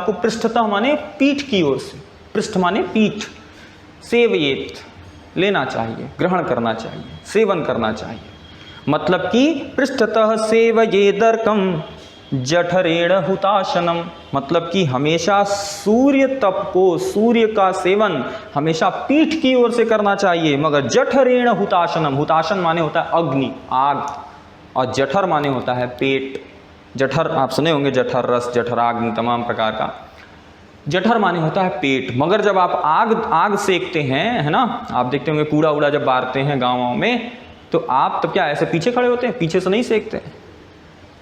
को पृष्ठतः माने पीठ की ओर से, पृष्ठ माने पीठ, सेवयेत लेना चाहिए, ग्रहण करना चाहिए, सेवन करना चाहिए। मतलब कि पृष्ठतः सेवयेदर्कम जठरेण हुताशनम, मतलब कि हमेशा सूर्य तप को, सूर्य का सेवन हमेशा पीठ की ओर से करना चाहिए। मगर जठरेण हुताशनम, हुताशन माने होता है अग्नि, आग, और जठर माने होता है पेट। जठर आप सुने होंगे, जठर रस, जठराग्नि, तमाम प्रकार का। जठर माने होता है पेट। मगर जब आप आग सेकते हैं, है ना, आप देखते होंगे कूड़ा उड़ा जब बारते हैं गाँव में, तो आप तब क्या ऐसे पीछे खड़े होते हैं, पीछे से नहीं सेकते।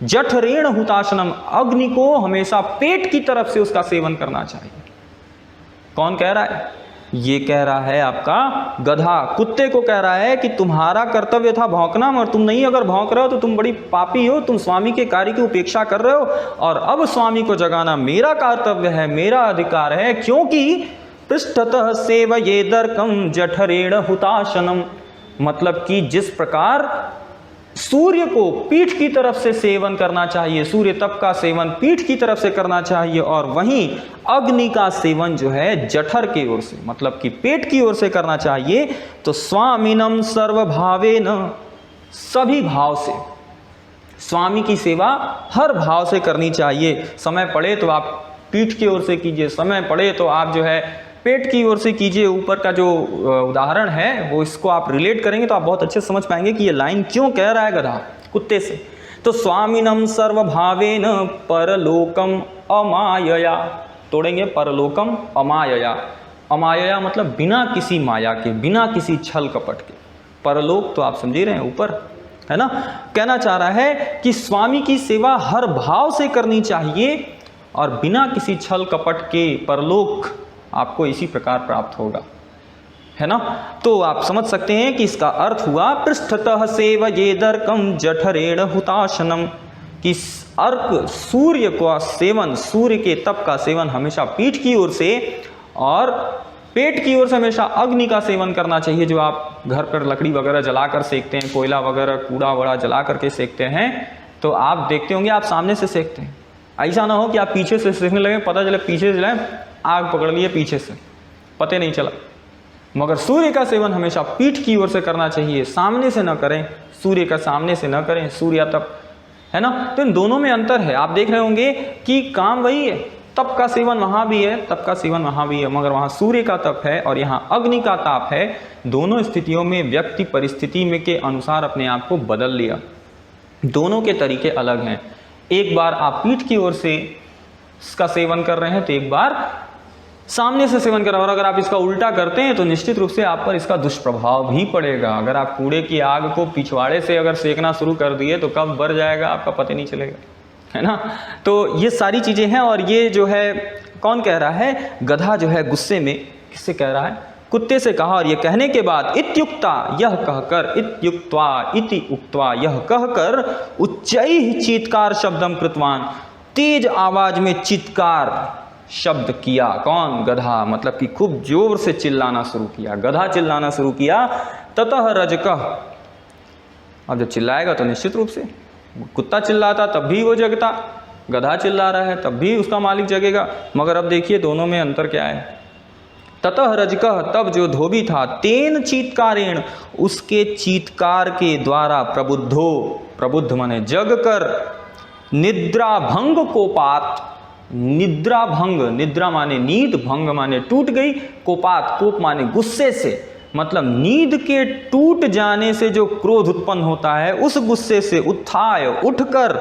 जठरेण हुताशनम, अग्नि को हमेशा पेट की तरफ से उसका सेवन करना चाहिए। कौन कह रहा है? ये कह रहा है आपका गधा, कुत्ते को कह रहा है कि तुम्हारा कर्तव्य था भौंकना, मगर तुम नहीं अगर भौंक रहे हो तो तुम बड़ी पापी हो, तुम स्वामी के कार्य की उपेक्षा कर रहे हो, और अब स्वामी को जगाना मेरा कर्तव्य है, मेरा अधिकार है, क्योंकि पृष्ठतः सेवयेदर्कम जठरेण हुताशनम। मतलब कि जिस प्रकार सूर्य को पीठ की तरफ से सेवन करना चाहिए, सूर्य तप का सेवन पीठ की तरफ से करना चाहिए, और वहीं अग्नि का सेवन जो है जठर की ओर से, मतलब कि पेट की ओर से करना चाहिए। तो स्वामिनम सर्वभावेन, सभी भाव से, स्वामी की सेवा हर भाव से करनी चाहिए। समय पड़े तो आप पीठ की ओर से कीजिए, समय पड़े तो आप जो है पेट की ओर से कीजिए। ऊपर का जो उदाहरण है वो इसको आप रिलेट करेंगे तो आप बहुत अच्छे से समझ पाएंगे कि ये लाइन क्यों कह रहा है गधा कुत्ते से। तो स्वामिनम सर्वभावेन परलोकम अमायया, तोड़ेंगे परलोकम अमायया। अमायया मतलब बिना किसी माया के, बिना किसी छल कपट के। परलोक तो आप समझ ही रहे हैं, ऊपर, है ना। कहना चाह रहा है कि स्वामी की सेवा हर भाव से करनी चाहिए और बिना किसी छल कपट के परलोक आपको इसी प्रकार प्राप्त होगा, है ना। तो आप समझ सकते हैं कि इसका अर्थ हुआ पृष्ठतः सेवयेदर्कम जठरेण हुताशनम, कि अर्क सूर्य का सेवन, सूर्य के तप का सेवन हमेशा पीठ की ओर से, और पेट की ओर से हमेशा अग्नि का सेवन करना चाहिए। जो आप घर पर लकड़ी वगैरह जलाकर सेकते हैं, कोयला वगैरह कूड़ा वड़ा जला करके सेकते हैं, तो आप देखते होंगे आप सामने से सेकते हैं। ऐसा ना हो कि आप पीछे से सेकने लगे, पता चले पीछे से जलाएं, आग पकड़ लिए पीछे से, पता नहीं चला। मगर सूर्य का सेवन हमेशा पीठ की ओर से करना चाहिए, सामने से न करें, सूर्य का सामने से न करें, सूर्य तप, है ना। तो इन दोनों में अंतर है। आप देख रहे होंगे कि काम वही है, तप का सेवन वहाँ भी है, तप का सेवन वहाँ भी है, मगर वहाँ सूर्य का तप है और यहाँ अग्नि का ताप है। दोनों स्थितियों में व्यक्ति परिस्थिति में के अनुसार अपने आप को बदल लिया। दोनों के तरीके अलग हैं। एक बार आप पीठ की ओर से इसका सेवन कर रहे हैं तो एक बार सामने से सेवन कर रहे हैं, और अगर आप इसका उल्टा करते हैं तो निश्चित रूप से आप पर इसका दुष्प्रभाव भी पड़ेगा। अगर आप कूड़े की आग को पिछवाड़े से अगर सेकना शुरू कर दिए तो कब बढ़ जाएगा आपका पता नहीं चलेगा, है ना। तो ये सारी चीज़ें हैं। और ये जो है कौन कह रहा है? गधा जो है गुस्से में किससे कह रहा है? कुत्ते से कहा। और ये कहने के बाद इत्युक्ता यह कहकर, इत्युक्त्वा इति उक्त्वा यह कहकर उच्चैः चीत्कार शब्दम कृतवान, तेज आवाज में चित्कार शब्द किया। कौन? गधा। मतलब कि खूब जोर से चिल्लाना शुरू किया, गधा चिल्लाना शुरू किया। ततः रजकः, अब जब चिल्लाएगा तो निश्चित रूप से, कुत्ता चिल्लाता तब भी वो जगता, गधा चिल्ला रहा है तब भी उसका मालिक जगेगा। मगर अब देखिए दोनों में अंतर क्या है। ततः रजकः, तब जो धोबी था, तेन चीत्कारेण, उसके चीत्कार के द्वारा, प्रबुद्धो, प्रबुद्ध माने जग कर, निद्रा भंग कोपात, निद्रा भंग, निद्रा माने नींद, भंग माने टूट गई, कोपात, कोप माने गुस्से से, मतलब नींद के टूट जाने से जो क्रोध उत्पन्न होता है उस गुस्से से उत्थाय, उठकर,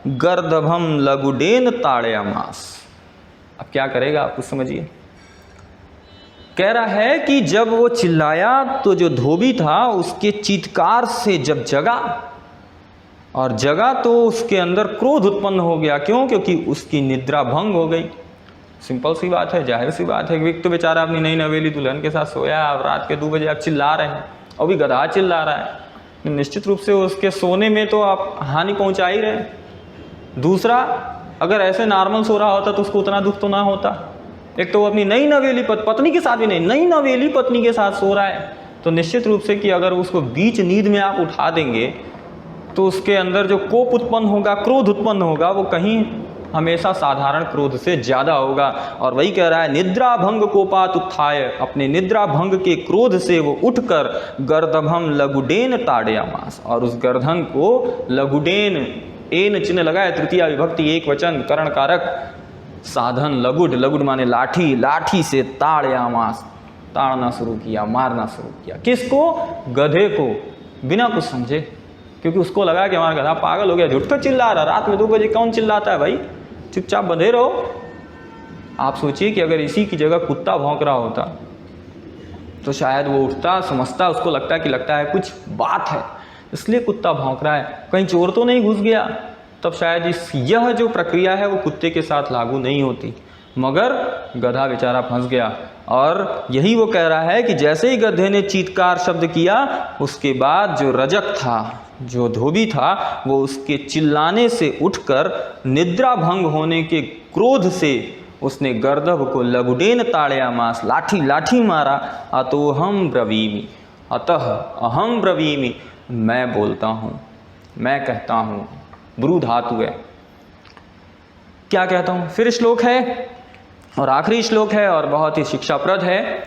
गर्दभम लगुडेन ताड़यामास। अब क्या करेगा आप कुछ समझिए। कह रहा है कि जब वो चिल्लाया तो जो धोबी था उसके चीत्कार से जब जगा, और जगा तो उसके अंदर क्रोध उत्पन्न हो गया। क्यों? क्योंकि उसकी निद्रा भंग हो गई। सिंपल सी बात है, जाहिर सी बात है। एक तो बेचारा अपनी नई नवेली दुल्हन के साथ सोया, अब रात के 2 बजे आप चिल्ला रहे हैं, और भी गधा चिल्ला रहा है, निश्चित रूप से उसके सोने में तो आप हानि पहुंचा ही रहे हैं। दूसरा, अगर ऐसे नॉर्मल सो रहा होता तो उसको उतना दुख तो ना होता, एक तो वो अपनी नई नवेली पत्नी के साथ भी नहीं, नई नवेली पत्नी के साथ सो रहा है, तो निश्चित रूप से कि अगर उसको बीच नींद में आप उठा देंगे तो उसके अंदर जो कोप उत्पन्न होगा, क्रोध उत्पन्न होगा, वो कहीं हमेशा साधारण क्रोध से ज़्यादा होगा। और वही कह रहा है, निद्रा भंग कोपात उत्थाय, अपने निद्रा भंग के क्रोध से वो उठकर गर्दभम लघुडेन ताड़यामास, और उस गर्दन को लघुडेन, एन चिन्ह लगाए, तृतीया विभक्ति एक वचन, करण कारक, साधन लघुड, लघुड माने लाठी, लाठी से ताड़यामास, ताड़ना शुरू किया, मारना शुरू किया। किसको? गधे को, बिना कुछ समझे, क्योंकि उसको लगा कि हमारा गधा पागल हो गया, झूठ तो चिल्ला रहा, रात में 2 बजे कौन चिल्लाता है भाई, चुपचाप बंधे रहो। आप सोचिए कि अगर इसी की जगह कुत्ता भौंक रहा होता तो शायद वो उठता, समझता, उसको लगता है कुछ बात है, इसलिए कुत्ता भौंक रहा है, कहीं चोर तो नहीं घुस गया, तब शायद यह जो प्रक्रिया है वो कुत्ते के साथ लागू नहीं होती। मगर गधा बेचारा फंस गया। और यही वो कह रहा है कि जैसे ही गधे ने चीत्कार शब्द किया, उसके बाद जो रजक था, जो धोबी था, वो उसके चिल्लाने से उठकर निद्रा भंग होने के क्रोध से उसने गर्दभ को लघुडेन ताड़यामास, लाठी लाठी मारा। अतोहम ब्रवीमि, अतः अहम ब्रवीमि, मैं बोलता हूँ, मैं कहता हूँ, ब्रू धातु है, क्या कहता हूँ। फिर श्लोक है और आखिरी श्लोक है और बहुत ही शिक्षाप्रद है।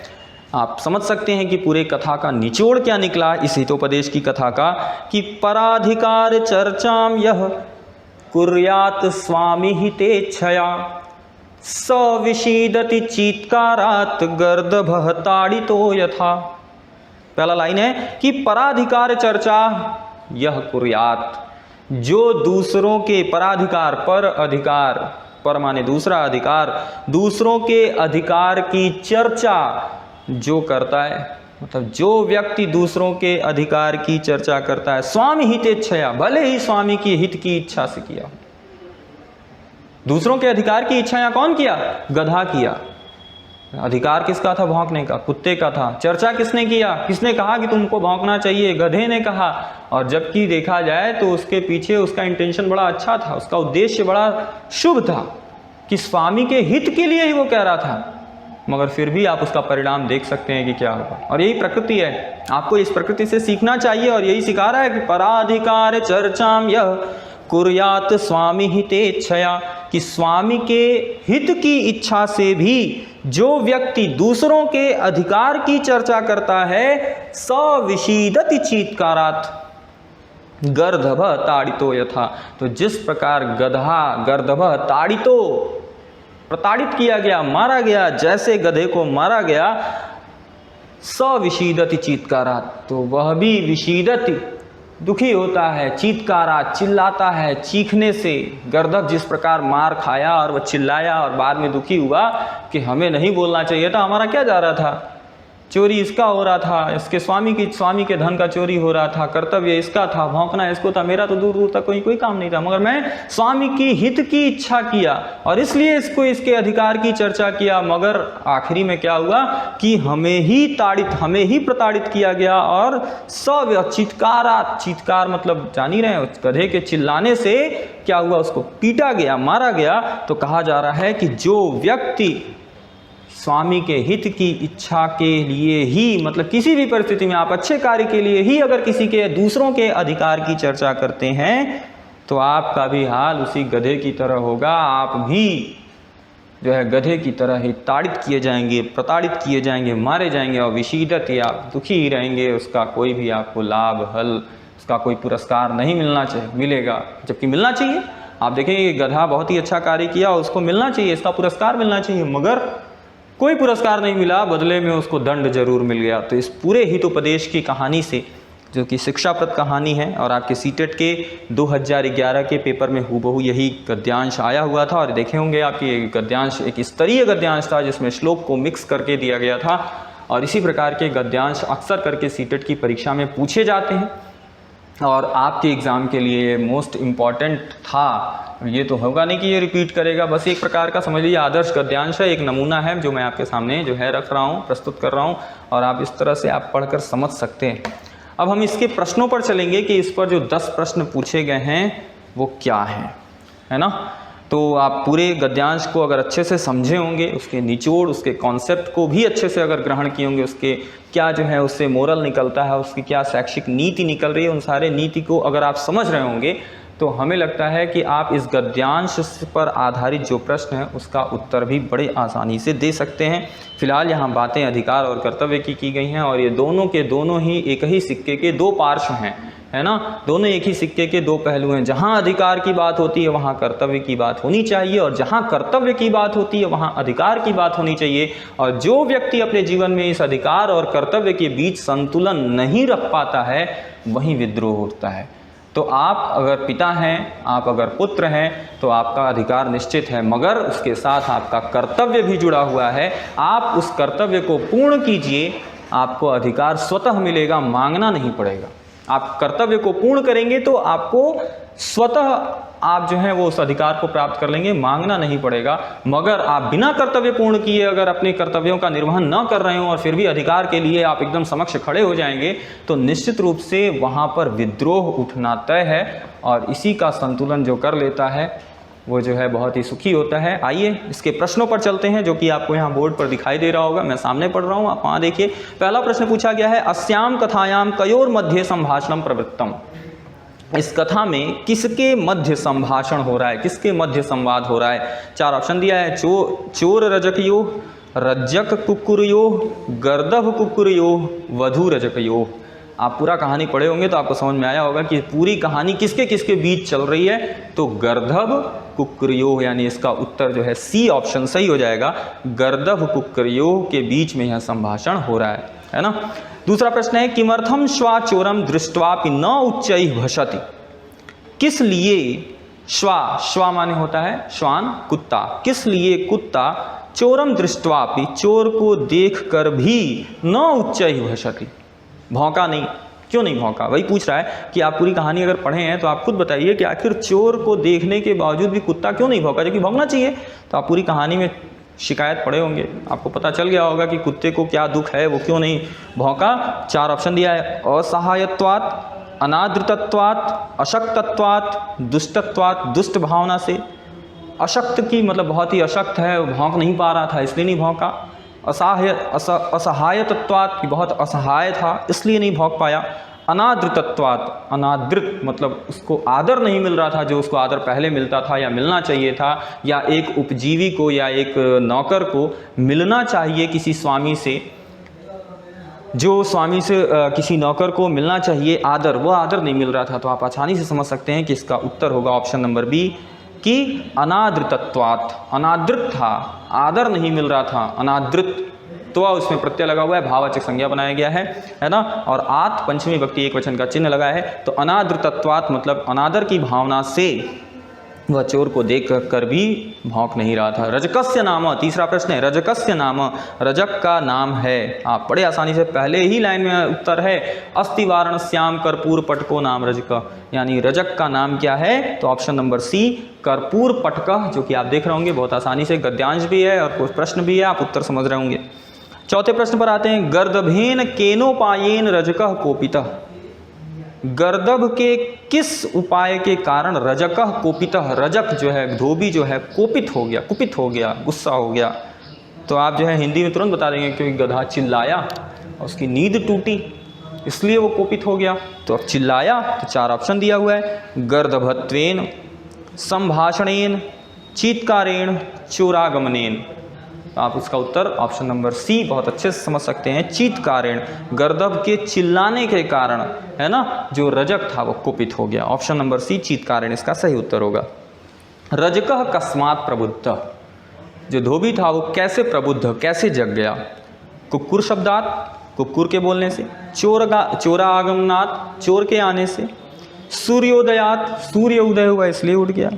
आप समझ सकते हैं कि पूरे कथा का निचोड़ क्या निकला इस हितोपदेश की कथा का, कि पराधिकार चर्चाम यह कुर्यात स्वामी हितेच्छया स विषीदति चीत्कारात गर्दभः ताड़ितो यथा। पहला लाइन है कि पराधिकार चर्चा यह कुर्यात, जो दूसरों के पराधिकार, पर अधिकार, पर माने दूसरा अधिकार, दूसरों के अधिकार की चर्चा जो करता है, मतलब जो व्यक्ति दूसरों के अधिकार की चर्चा करता है, स्वामी हितेच्छया, भले ही स्वामी की हित की इच्छा से किया। दूसरों के अधिकार की इच्छा यहाँ कौन किया? गधा किया। अधिकार किसका था? भौंकने का, कुत्ते का था। चर्चा किसने किया? किसने कहा कि तुमको भौंकना चाहिए? गधे ने कहा। और जबकि देखा जाए तो उसके पीछे उसका इंटेंशन बड़ा अच्छा था, उसका उद्देश्य बड़ा शुभ था कि स्वामी के हित के लिए ही वो कह रहा था, मगर फिर भी आप उसका परिणाम देख सकते हैं कि क्या होगा। और यही प्रकृति है, आपको इस प्रकृति से सीखना चाहिए और यही सिखा रहा है कि पराधिकार चर्चाम यह कुर्यात स्वामी हितेच्छया, कि स्वामी के हित की इच्छा से भी जो व्यक्ति दूसरों के अधिकार की चर्चा करता है, स विषीदति चीत्कारात गर्दभ ताड़ितो यथा, तो जिस प्रकार गधा गर्दभ ताड़ितो प्रताड़ित किया गया, मारा गया, जैसे गधे को मारा गया, स विषीदति चीत्कारात, तो वह भी विषीदति दुखी होता है, चीत्कारात चिल्लाता है, चीखने से। गर्दभ जिस प्रकार मार खाया और वह चिल्लाया और बाद में दुखी हुआ कि हमें नहीं बोलना चाहिए था, हमारा क्या जा रहा था, चोरी इसका हो रहा था, इसके स्वामी के धन का चोरी हो रहा था, कर्तव्य इसका था, भौंकना इसको था, मेरा तो दूर दूर तक कोई काम नहीं था, मगर मैं स्वामी की हित की इच्छा किया और इसलिए इसको इसके अधिकार की चर्चा किया। मगर आखिरी में क्या हुआ कि हमें ही प्रताड़ित किया गया। और सब चीत्कार मतलब जान ही रहे हैं, उस गधे के चिल्लाने से क्या हुआ, उसको पीटा गया, मारा गया। तो कहा जा रहा है कि जो व्यक्ति स्वामी के हित की इच्छा के लिए ही, मतलब किसी भी परिस्थिति में आप अच्छे कार्य के लिए ही अगर किसी के दूसरों के अधिकार की चर्चा करते हैं, तो आपका भी हाल उसी गधे की तरह होगा। आप भी जो है गधे की तरह ही ताड़ित किए जाएंगे, प्रताड़ित किए जाएंगे, मारे जाएंगे और विषीदत, या आप दुखी ही रहेंगे। उसका कोई भी आपको लाभ, हल, उसका कोई पुरस्कार नहीं मिलेगा, जबकि मिलना चाहिए। आप देखेंगे गधा बहुत ही अच्छा कार्य किया, उसको मिलना चाहिए, इसका पुरस्कार मिलना चाहिए, मगर कोई पुरस्कार नहीं मिला, बदले में उसको दंड जरूर मिल गया। तो इस पूरे हितोपदेश की कहानी से, जो कि शिक्षाप्रद कहानी है और आपके सीटेट के 2011 के पेपर में हूबहू यही गद्यांश आया हुआ था। और देखे होंगे आप कि गद्यांश एक स्तरीय गद्यांश था जिसमें श्लोक को मिक्स करके दिया गया था। और इसी प्रकार के गद्यांश अक्सर करके सीटेट की परीक्षा में पूछे जाते हैं और आपके एग्ज़ाम के लिए मोस्ट इम्पॉर्टेंट था। ये तो होगा नहीं कि ये रिपीट करेगा, बस एक प्रकार का समझ लीजिए आदर्श गद्यांश है, एक नमूना है जो मैं आपके सामने जो है रख रहा हूँ, प्रस्तुत कर रहा हूँ, और आप इस तरह से आप पढ़कर समझ सकते हैं। अब हम इसके प्रश्नों पर चलेंगे कि इस पर जो 10 प्रश्न पूछे गए हैं वो क्या हैं, है ना। तो आप पूरे गद्यांश को अगर अच्छे से समझे होंगे, उसके निचोड़, उसके कॉन्सेप्ट को भी अच्छे से अगर ग्रहण किए होंगे, उसके क्या जो है उससे मोरल निकलता है, उसकी क्या शैक्षिक नीति निकल रही है, उन सारे नीति को अगर आप समझ रहे होंगे तो हमें लगता है कि आप इस गद्यांश पर आधारित जो प्रश्न है उसका उत्तर भी बड़े आसानी से दे सकते हैं। फिलहाल यहाँ बातें अधिकार और कर्तव्य की गई हैं और ये दोनों के दोनों ही एक ही सिक्के के दो पार्श्व हैं, है ना। दोनों एक ही सिक्के के दो पहलू हैं। जहाँ अधिकार की बात होती है वहाँ कर्तव्य की बात होनी चाहिए और जहाँ कर्तव्य की बात होती है वहाँ अधिकार की बात होनी चाहिए। और जो व्यक्ति अपने जीवन में इस अधिकार और कर्तव्य के बीच संतुलन नहीं रख पाता है वहीं विद्रोह उठता है। तो आप अगर पिता हैं, आप अगर पुत्र हैं तो आपका अधिकार निश्चित है, मगर उसके साथ आपका कर्तव्य भी जुड़ा हुआ है। आप उस कर्तव्य को पूर्ण कीजिए, आपको अधिकार स्वतः मिलेगा, मांगना नहीं पड़ेगा। आप कर्तव्य को पूर्ण करेंगे तो आपको स्वतः आप जो है वो उस अधिकार को प्राप्त कर लेंगे, मांगना नहीं पड़ेगा। मगर आप बिना कर्तव्य पूर्ण किए अगर अपने कर्तव्यों का निर्वहन न कर रहे हो और फिर भी अधिकार के लिए आप एकदम समक्ष खड़े हो जाएंगे तो निश्चित रूप से वहाँ पर विद्रोह उठना तय है। और इसी का संतुलन जो कर लेता है वो जो है बहुत ही सुखी होता है। आइए इसके प्रश्नों पर चलते हैं, जो कि आपको यहाँ बोर्ड पर दिखाई दे रहा होगा, मैं सामने पढ़ रहा हूँ, आप वहाँ देखिए। पहला प्रश्न पूछा गया है, अस्याम कथायाम कयोर मध्य संभाषणम प्रवृत्तम। इस कथा में किसके मध्य संभाषण हो रहा है, किसके मध्य संवाद हो रहा है। चार ऑप्शन दिया है, चोर रजकयो, रज्जक कुक्कुरयो, गर्दभ कुक्कुरयो, वधू रजकयो। आप पूरा कहानी पढ़े होंगे तो आपको समझ में आया होगा कि पूरी कहानी किसके किसके बीच चल रही है। तो गर्दभ कुक्कुरयो, यानी इसका उत्तर जो है सी ऑप्शन सही हो जाएगा। गर्दभ कुक्कुरयो के बीच में यह संभाषण हो रहा है ना। दूसरा प्रश्न है, किमर्थम श्वा चोरम दृष्ट्वापि न उच्चैः भषति। किस लिए श्वा माने होता है श्वान, कुत्ता। किस लिए कुत्ता चोरम दृष्ट्वापि, चोर को देखकर भी न उच्चैः भषति, भौंका नहीं। क्यों नहीं भौंका, वही पूछ रहा है कि आप पूरी कहानी अगर पढ़े हैं तो आप खुद बताइए कि आखिर चोर को देखने के बावजूद भी कुत्ता क्यों नहीं भौंका, जबकि भौंकना चाहिए। तो आप पूरी कहानी में शिकायत पढ़े होंगे, आपको पता चल गया होगा कि कुत्ते को क्या दुख है, वो क्यों नहीं भौंका। चार ऑप्शन दिया है, असहायत्वात्, अनादृतत्वात्, अशक्तत्वात्, दुष्टत्वात्, दुष्ट भावना से। अशक्त की मतलब बहुत ही अशक्त है, वो भौंक नहीं पा रहा था इसलिए नहीं भौंका। असहायतत्वात्, बहुत असहाय था इसलिए नहीं भौंक पाया। अनादृतत्वात्, अनादृत मतलब उसको आदर नहीं मिल रहा था जो उसको आदर पहले मिलता था या मिलना चाहिए था, या एक उपजीवी को या एक नौकर को मिलना चाहिए किसी स्वामी से, जो स्वामी से किसी नौकर को मिलना चाहिए आदर, वो आदर नहीं मिल रहा था। तो आप आसानी से समझ सकते हैं कि इसका उत्तर होगा ऑप्शन नंबर बी कि अनादृतत्वात्, अनादृत था, आदर नहीं मिल रहा था, अनादृत। तो उसमें प्रत्यय लगा हुआ है, भाववाचक संज्ञा बनाया गया है ना। और आत पंचमी विभक्ति एक वचन का चिन्ह लगा है। तो अनादृतत्वात् मतलब अनादर की भावना से वह चोर को देख कर भी भौंक नहीं रहा था। रजकस्य नाम, तीसरा प्रश्न है, रजकस्य नाम, रजक का नाम है। आप बड़े आसानी से पहले ही लाइन में उत्तर है, अस्ति वारणस्याम कर्पूर पटको नाम रजक, यानी रजक का नाम क्या है। तो ऑप्शन नंबर सी कर्पूर पटक, जो कि आप देख रहे होंगे बहुत आसानी से गद्यांश भी है और कुछ प्रश्न भी है, आप उत्तर समझ रहे होंगे। चौथे प्रश्न पर आते हैं, गर्दभेन केनोपायेन रजकः कोपितः। गर्दभ के किस उपाय के कारण रजकः कोपितः, रजक जो है धोबी जो है कोपित हो गया, कुपित हो गया, गुस्सा हो गया। तो आप जो है हिंदी में तुरंत बता देंगे क्योंकि गधा चिल्लाया और उसकी नींद टूटी इसलिए वो कोपित हो गया। तो अब चिल्लाया, तो चार ऑप्शन दिया हुआ है, गर्दभत्वेन, संभाषणेन, चीत्कारेण, चोरागमनेन। आप इसका उत्तर ऑप्शन नंबर सी बहुत अच्छे से समझ सकते हैं, चीत्कारेण, गर्दभ के चिल्लाने के कारण है ना जो रजक था वो कुपित हो गया। ऑप्शन नंबर सी चीत्कारेण इसका सही उत्तर होगा। रजकः कस्मात् प्रबुद्ध, जो धोबी था वो कैसे प्रबुद्ध, कैसे जग गया। कुक्कुर शब्दात, कुक्कुर के बोलने से। चोरा आगमनात्, चोर के आने से। सूर्योदयात, सूर्य उदय हुआ इसलिए उठ गया।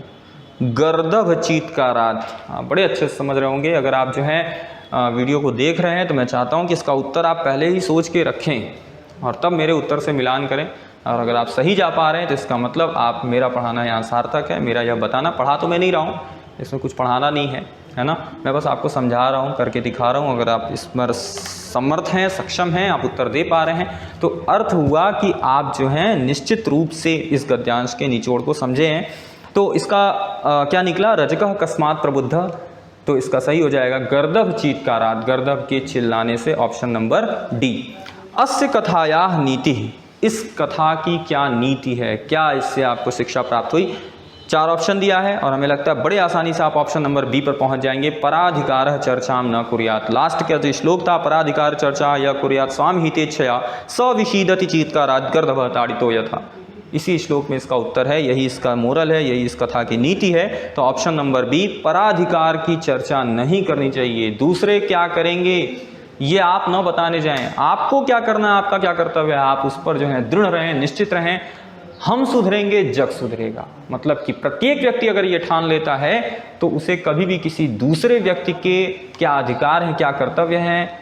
गर्दभ चीत्कारात, बड़े अच्छे से समझ रहे होंगे। अगर आप जो है वीडियो को देख रहे हैं तो मैं चाहता हूं कि इसका उत्तर आप पहले ही सोच के रखें और तब मेरे उत्तर से मिलान करें। और अगर आप सही जा पा रहे हैं तो इसका मतलब आप मेरा पढ़ाना यहाँ सार्थक है। मेरा यह बताना, पढ़ा तो मैं नहीं रहा हूँ, इसमें कुछ पढ़ाना नहीं है ना, मैं बस आपको समझा रहा हूँ, करके दिखा रहा हूँ। अगर आप इस पर समर्थ हैं, सक्षम हैं, आप उत्तर दे पा रहे हैं तो अर्थ हुआ कि आप जो हैं निश्चित रूप से इस गद्यांश के निचोड़ को समझे हैं। तो इसका क्या निकला, रजकः कस्मात् प्रबुद्ध, तो इसका सही हो जाएगा गर्दभ चीत्कारात्, गर्दभ के चिल्लाने से, ऑप्शन नंबर डी। अस्य कथायाः नीति, इस कथा की क्या नीति है, क्या इससे आपको शिक्षा प्राप्त हुई। 4 ऑप्शन दिया है और हमें लगता है बड़े आसानी से आप ऑप्शन नंबर बी पर पहुंच जाएंगे। पराधिकारः चर्चां न कुर्यात्, लास्ट का जो श्लोक था, पराधिकार चर्चा या कुर्यात् स्वाम हितेच्छया स विषीदति चीत्कारात् गर्दभः ताडितो यथा, इसी श्लोक में इसका उत्तर है, यही इसका मोरल है, यही इस कथा की नीति है। तो ऑप्शन नंबर बी, पराधिकार की चर्चा नहीं करनी चाहिए। दूसरे क्या करेंगे ये आप न बताने जाएं, आपको क्या करना है, आपका क्या कर्तव्य है, आप उस पर जो है दृढ़ रहें, निश्चित रहें। हम सुधरेंगे जग सुधरेगा, मतलब कि प्रत्येक व्यक्ति अगर ये ठान लेता है तो उसे कभी भी किसी दूसरे व्यक्ति के क्या अधिकार है, क्या कर्तव्य है,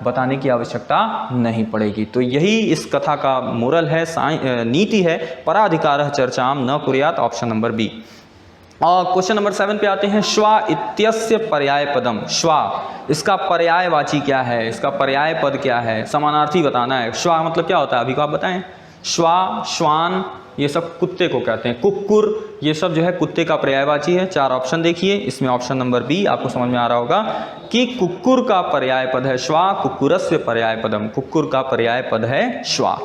बताने की आवश्यकता नहीं पड़ेगी। तो यही इस कथा का मोरल है, नीति है, पराधिकारः चर्चां न कुर्यात्, ऑप्शन नंबर बी। और क्वेश्चन नंबर 7 पे आते हैं। श्वा इत्यस्य पर्याय पदम, श्वा इसका पर्यायवाची क्या है, इसका पर्याय पद क्या है, समानार्थी बताना है। श्वा मतलब क्या होता है, अभी को आप बताएं। श्वा, श्वान ये सब कुत्ते को कहते हैं, कुक्कुर ये सब जो है कुत्ते का पर्यायवाची है। 4 ऑप्शन देखिए, इसमें ऑप्शन नंबर बी आपको समझ में आ रहा होगा कि कुक्कुर का पर्याय पद है श्वा, कुक्कुरस्य पर्याय पदम, कुक्कुर का पर्याय पद है श्वा।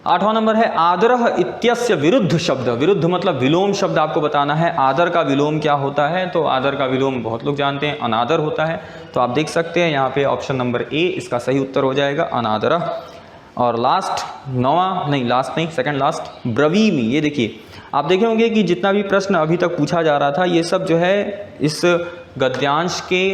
8वां नंबर है आदरः इत्यस्य विरुद्ध शब्द, विरुद्ध मतलब विलोम शब्द आपको बताना है। आदर का विलोम क्या होता है, तो आदर का विलोम बहुत लोग जानते हैं, अनादर होता है। तो आप देख सकते हैं यहाँ पे ऑप्शन नंबर ए इसका सही उत्तर हो जाएगा, अनादरः। और लास्ट 9वां, नहीं लास्ट नहीं, सेकंड लास्ट, ब्रवीमि। ये देखिए आप देखे होंगे कि जितना भी प्रश्न अभी तक पूछा जा रहा था ये सब जो है इस गद्यांश के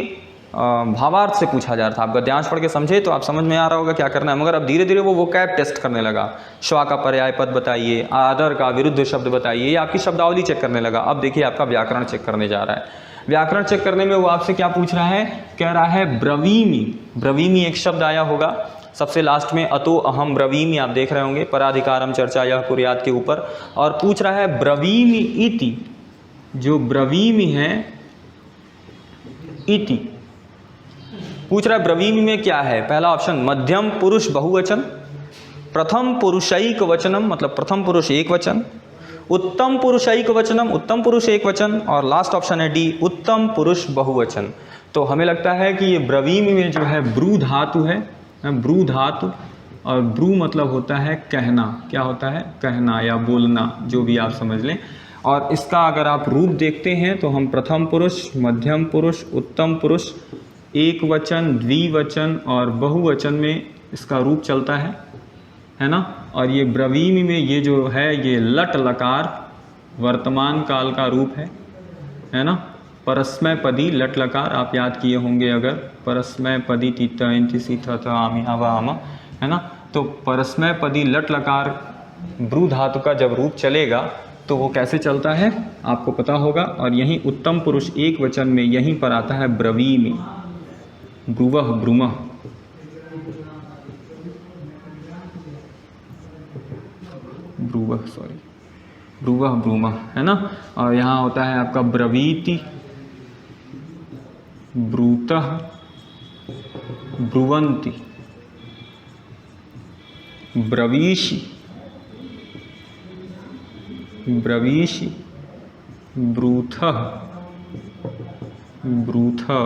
भावार्थ से पूछा जा रहा था। आप गद्यांश पढ़ के समझे तो आप समझ में आ रहा होगा क्या करना है, मगर अब धीरे धीरे वो कैब टेस्ट करने लगा। श्वा का पर्याय पद बताइए, आदर का विरुद्ध शब्द बताइए, ये आपकी शब्दावली चेक करने लगा। अब देखिए आपका व्याकरण चेक करने जा रहा है। व्याकरण चेक करने में वो आपसे क्या पूछ रहा है, कह रहा है ब्रवीमि। ब्रवीमि एक शब्द आया होगा सबसे लास्ट में, अतो अहम ब्रवीमि आप देख रहे होंगे, पराधिकारम चर्चा यह कुर्यात के ऊपर, और पूछ रहा है ब्रवीमि इति। जो ब्रवीमि है इति पूछ रहा है, ब्रवीमि में क्या है। पहला ऑप्शन मध्यम पुरुष बहुवचन, प्रथम पुरुषैक वचनम मतलब प्रथम पुरुष एक वचन, उत्तम पुरुषैक वचनम उत्तम पुरुष एक वचन, और लास्ट ऑप्शन है डी उत्तम पुरुष बहुवचन। तो हमें लगता है कि ये ब्रवीमि में जो है ब्रू धातु है, ब्रू धातु, और ब्रू मतलब होता है कहना, क्या होता है, कहना या बोलना, जो भी आप समझ लें। और इसका अगर आप रूप देखते हैं तो हम प्रथम पुरुष, मध्यम पुरुष, उत्तम पुरुष, एक वचन, द्विवचन और बहुवचन में इसका रूप चलता है ना। और ये ब्रवीमि में ये जो है ये लट लकार वर्तमान काल का रूप है ना। परस्मय पदी लट लकार आप याद किए होंगे अगर, परस्मय पदी तीता इंति सीथा था आमी आवा आमा, है ना। तो परस्मय पदी लट लकार ब्रू धातु का जब रूप चलेगा तो वो कैसे चलता है आपको पता होगा। और यहीं उत्तम पुरुष एक वचन में यहीं पर आता है ब्रवीमि, ब्रुवः ब्रूमः, ब्रुवः सॉरी ब्रुवः ब्रूमः, है ना। और यहाँ होता है आपका ब्रवीति, ब्रूतः, ब्रुवन्ति, ब्रवीषि, ब्रवीषि, ब्रूथः, ब्रूथः,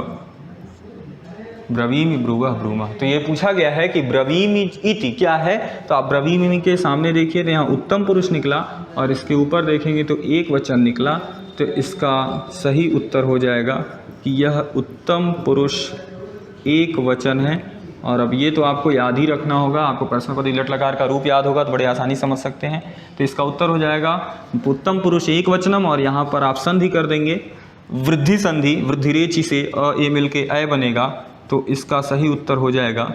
ब्रवीमि, ब्रुवः, ब्रूमः। तो ये पूछा गया है कि ब्रवीमि इति क्या है, तो आप ब्रवीमि के सामने देखिए तो यहाँ उत्तम पुरुष निकला और इसके ऊपर देखेंगे तो एक वचन निकला, तो इसका सही उत्तर हो जाएगा कि यह उत्तम पुरुष एक वचन है। और अब ये तो आपको याद ही रखना होगा, आपको प्रश्नपद लट लकार का रूप याद होगा तो बड़े आसानी समझ सकते हैं। तो इसका उत्तर हो जाएगा उत्तम पुरुष एक वचनम, और यहाँ पर आप संधि कर देंगे, वृद्धि संधि, वृद्धिरेचि से अ ए मिल के अय बनेगा, तो इसका सही उत्तर हो जाएगा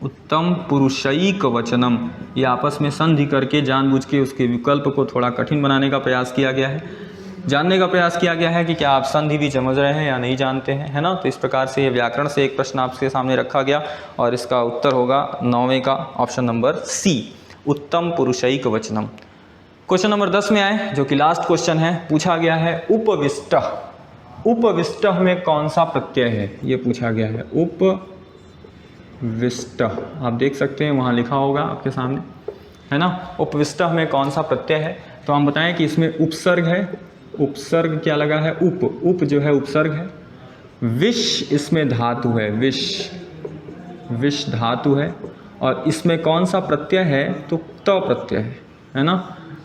उत्तम पुरुषैक वचनम। ये आपस में संधि करके जानबूझ के उसके विकल्प को थोड़ा कठिन बनाने का प्रयास किया गया है, जानने का प्रयास किया गया है कि क्या आप संधि भी समझ रहे हैं या नहीं जानते हैं, है ना। तो इस प्रकार से ये व्याकरण से एक प्रश्न आपके सामने रखा गया और इसका उत्तर होगा 9वें का ऑप्शन नंबर सी, उत्तम पुरुषैक वचनम। क्वेश्चन नंबर 10 में आए जो कि लास्ट क्वेश्चन है, पूछा गया है उपविष्टः। उपविष्टः में कौन सा प्रत्यय है, ये पूछा गया है। उपविष्टः आप देख सकते हैं वहाँ लिखा होगा आपके सामने, है ना। उपविष्टः में कौन सा प्रत्यय है, तो हम बताएं कि इसमें उपसर्ग है, उपसर्ग क्या लगा है, उप जो है उपसर्ग है, विष इसमें धातु है, विष धातु है, और इसमें कौन सा प्रत्यय है, तो त प्रत्यय है ना।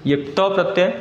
ये त प्रत्यय,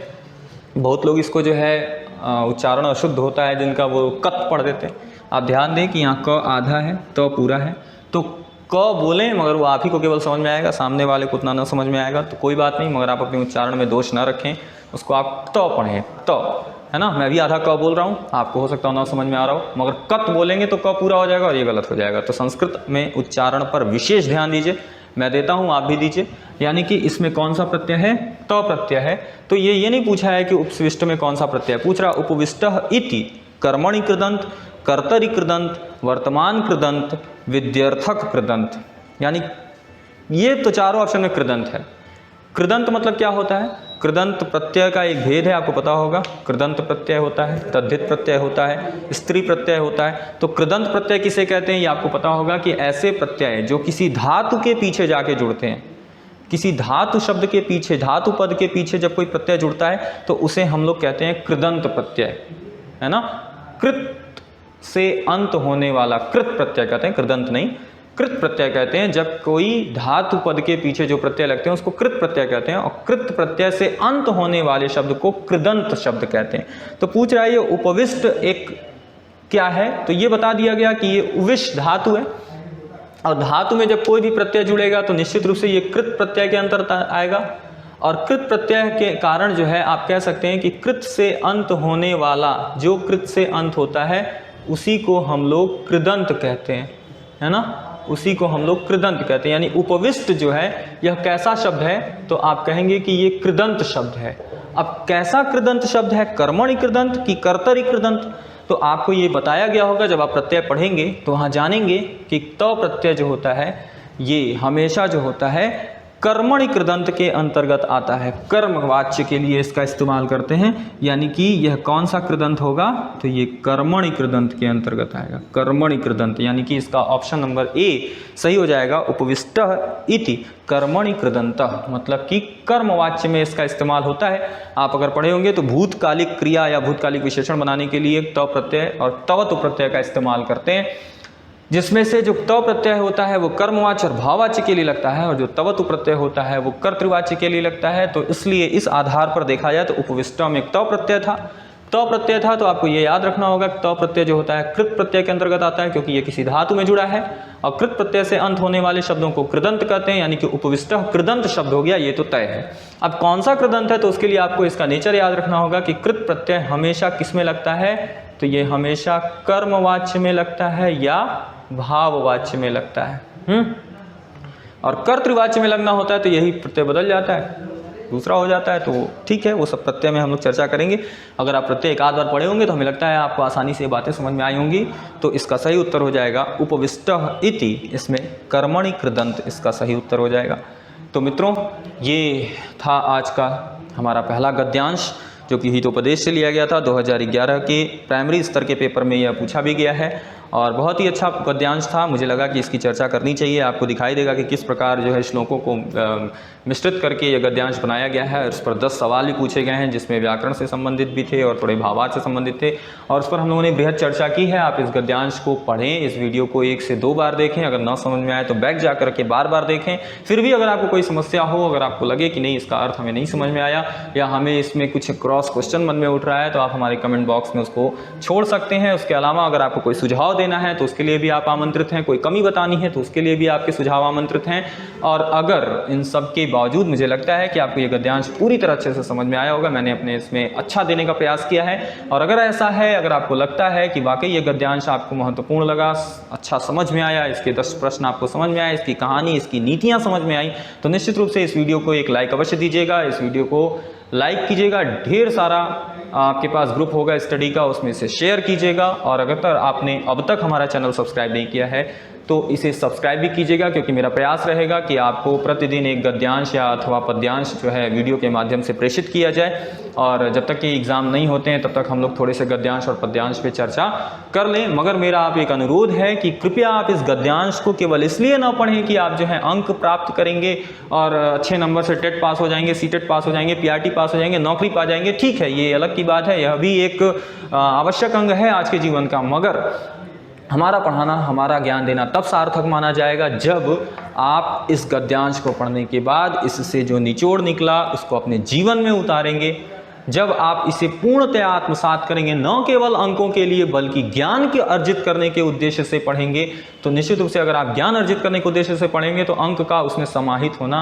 बहुत लोग इसको जो है उच्चारण अशुद्ध होता है जिनका, वो कत पढ़ देते हैं। आप ध्यान दें कि यहाँ क आधा है, त पूरा है, तो क बोलें मगर वो आप ही को केवल समझ में आएगा, सामने वाले को उतना ना समझ में आएगा, तो कोई बात नहीं, मगर आप अपने उच्चारण में दोष ना रखें, उसको आप त पढ़ें, त है ना। मैं भी आधा क बोल रहा हूँ, आपको हो सकता हो ना समझ में आ रहा हो, मगर कत बोलेंगे तो क पूरा हो जाएगा और ये गलत हो जाएगा। तो संस्कृत में उच्चारण पर विशेष ध्यान दीजिए, मैं देता हूँ, आप भी दीजिए। यानी कि इसमें कौन सा प्रत्यय है, त प्रत्यय है। तो ये नहीं पूछा है कि उपविष्ट में कौन सा प्रत्यय है, पूछ रहा उपविष्टः इति कर्मणि कृदंत, कर्तरि कृदंत, वर्तमान कृदंत, विद्यर्थक कृदंत। यानी ये तो चारों ऑप्शन में कृदंत है। कृदंत मतलब क्या होता है, कृदंत प्रत्यय का एक भेद है, आपको पता होगा। कृदंत प्रत्यय होता है, तद्धित प्रत्यय होता है, स्त्री प्रत्यय होता है। तो कृदंत प्रत्यय किसे कहते हैं, ये आपको पता होगा कि ऐसे प्रत्यय जो किसी धातु के पीछे जाके जुड़ते हैं, किसी धातु शब्द के पीछे, धातु पद के पीछे जब कोई प्रत्यय जुड़ता है तो उसे हम लोग कहते हैं कृदंत प्रत्यय, है ना। कृत से अंत होने वाला कृत प्रत्यय कहते हैं, कृदंत नहीं, कृत प्रत्यय कहते हैं। जब कोई धातु पद के पीछे जो प्रत्यय लगते हैं उसको कृत प्रत्यय कहते हैं, और कृत प्रत्यय से अंत होने वाले शब्द को कृदंत शब्द कहते हैं। तो पूछ रहा है ये उपविष्ट एक क्या है, तो ये बता दिया गया कि ये उविष्ट धातु है, और धातु में जब कोई भी प्रत्यय जुड़ेगा तो निश्चित रूप से ये कृत प्रत्यय के अंतर्गत आएगा। और कृत प्रत्यय के कारण जो है आप कह सकते हैं कि कृत से अंत होने वाला, जो कृत से अंत होता है उसी को हम लोग कृदंत कहते हैं, है ना, उसी को हम लोग कृदंत कहते हैं। यानी उपविष्ट जो है यह कैसा शब्द है, तो आप कहेंगे कि ये कृदंत शब्द है। अब कैसा कृदंत शब्द है, कर्मणि कृदंत कि कर्तरि कृदंत, तो आपको ये बताया गया होगा। जब आप प्रत्यय पढ़ेंगे तो वहाँ जानेंगे कि त प्रत्यय जो होता है ये हमेशा जो होता है कर्मणि कृदंत के अंतर्गत आता है, कर्म वाच्य के लिए इसका इस्तेमाल करते हैं। यानी कि यह कौन सा कृदंत होगा, तो ये कर्मणि कृदंत के अंतर्गत आएगा, कर्मणि कृदंत। यानी कि इसका ऑप्शन नंबर ए सही हो जाएगा, उपविष्टः इति कर्मणि कृदंतः, मतलब कि कर्मवाच्य में इसका इस्तेमाल होता है। आप अगर पढ़े होंगे तो भूतकालिक क्रिया या भूतकालिक विशेषण बनाने के लिए त प्रत्यय और तवतु प्रत्यय का इस्तेमाल करते हैं, जिसमें से जो त प्रत्यय होता है वो कर्मवाच्य और भाववाच्य के लिए लगता है, और जो तवतु प्रत्यय होता है वो कर्तृवाच्य के लिए लगता है। तो इसलिए इस आधार पर देखा जाए तो उपविष्ट में त प्रत्यय था, तो आपको ये याद रखना होगा कि त प्रत्यय जो होता है कृत प्रत्यय के अंतर्गत आता है, क्योंकि ये किसी धातु में जुड़ा है, और कृत प्रत्यय से अंत होने वाले शब्दों को कृदंत कहते हैं। यानी कि उपविष्ट कृदंत शब्द हो गया, ये तो तय है। अब कौन सा कृदंत है, तो उसके लिए आपको इसका नेचर याद रखना होगा कि कृत प्रत्यय हमेशा किस में लगता है, तो ये हमेशा कर्मवाच्य में लगता है या भाववाच्य में लगता है। और कर्तृवाच्य में लगना होता है तो यही प्रत्यय बदल जाता है, दूसरा हो जाता है। तो ठीक है, वो सब प्रत्यय में हम लोग चर्चा करेंगे। अगर आप प्रत्यय एक आध बार पढ़े होंगे तो हमें लगता है आपको आसानी से बातें समझ में आई होंगी। तो इसका सही उत्तर हो जाएगा उपविष्टः इति, इसमें कर्मणि कृदंत इसका सही उत्तर हो जाएगा। तो मित्रों, ये था आज का हमारा पहला गद्यांश, जो कि हितोपदेश से लिया गया था। 2011 के प्राइमरी स्तर के पेपर में यह पूछा भी गया है, और बहुत ही अच्छा गद्यांश था। मुझे लगा कि इसकी चर्चा करनी चाहिए। आपको दिखाई देगा कि किस प्रकार जो है श्लोकों को मिश्रित करके यह गद्यांश बनाया गया है। इस पर 10 सवाल भी पूछे गए हैं, जिसमें व्याकरण से संबंधित भी थे और थोड़े भावार्थ से संबंधित थे, और उस पर हम लोगों ने बृहद चर्चा की है। आप इस गद्यांश को पढ़ें, इस वीडियो को 1 से 2 बार देखें। अगर ना समझ में आए तो बैक जा करके बार बार देखें। फिर भी अगर आपको कोई समस्या हो, अगर आपको लगे कि नहीं इसका अर्थ हमें नहीं समझ में आया, या हमें इसमें कुछ क्रॉस क्वेश्चन मन में उठ रहा है, तो आप हमारे कमेंट बॉक्स में उसको छोड़ सकते हैं। उसके अलावा अगर आपको कोई सुझाव देना है तो उसके लिए भी आप आमंत्रित हैं, कोई कमी बतानी है तो उसके लिए भी आपके सुझाव आमंत्रित हैं। और अगर इन सब के बावजूद मुझे लगता है कि आपको ये गद्यांश पूरी तरह अच्छे से समझ में आया होगा, मैंने अपने इसमें अच्छा देने का प्रयास किया है। और अगर ऐसा है, अगर आपको लगता है कि वाकई ये गद्यांश आपको महत्वपूर्ण लगा, अच्छा समझ में आया, इसके 10 प्रश्न आपको समझ में आए, इसकी कहानी, इसकी नीतियाँ समझ में आई, तो निश्चित रूप से इस वीडियो को एक लाइक अवश्य दीजिएगा। इस वीडियो को लाइक कीजिएगा, ढेर सारा आपके पास ग्रुप होगा स्टडी का, उसमें से शेयर कीजिएगा। और अगर आपने अब तक हमारा चैनल सब्सक्राइब नहीं किया है तो इसे सब्सक्राइब भी कीजिएगा, क्योंकि मेरा प्रयास रहेगा कि आपको प्रतिदिन एक गद्यांश या अथवा पद्यांश जो है वीडियो के माध्यम से प्रेषित किया जाए। और जब तक कि एग्ज़ाम नहीं होते हैं तब तक हम लोग थोड़े से गद्यांश और पद्यांश पे चर्चा कर लें। मगर मेरा आप एक अनुरोध है कि कृपया आप इस गद्यांश को केवल इसलिए ना पढ़ें कि आप जो है अंक प्राप्त करेंगे और अच्छे नंबर से टेट पास हो जाएंगे, सीटेट पास हो जाएंगे, पीआरटी पास हो जाएंगे, नौकरी पा जाएंगे। ठीक है, ये अलग की बात है, यह भी एक आवश्यक अंग है आज के जीवन का। मगर हमारा पढ़ाना, हमारा ज्ञान देना तब सार्थक माना जाएगा जब आप इस गद्यांश को पढ़ने के बाद इससे जो निचोड़ निकला उसको अपने जीवन में उतारेंगे। जब आप इसे पूर्णतः आत्मसात करेंगे, न केवल अंकों के लिए बल्कि ज्ञान के अर्जित करने के उद्देश्य से पढ़ेंगे, तो निश्चित रूप से अगर आप ज्ञान अर्जित करने के उद्देश्य से पढ़ेंगे तो अंक का उसमें समाहित होना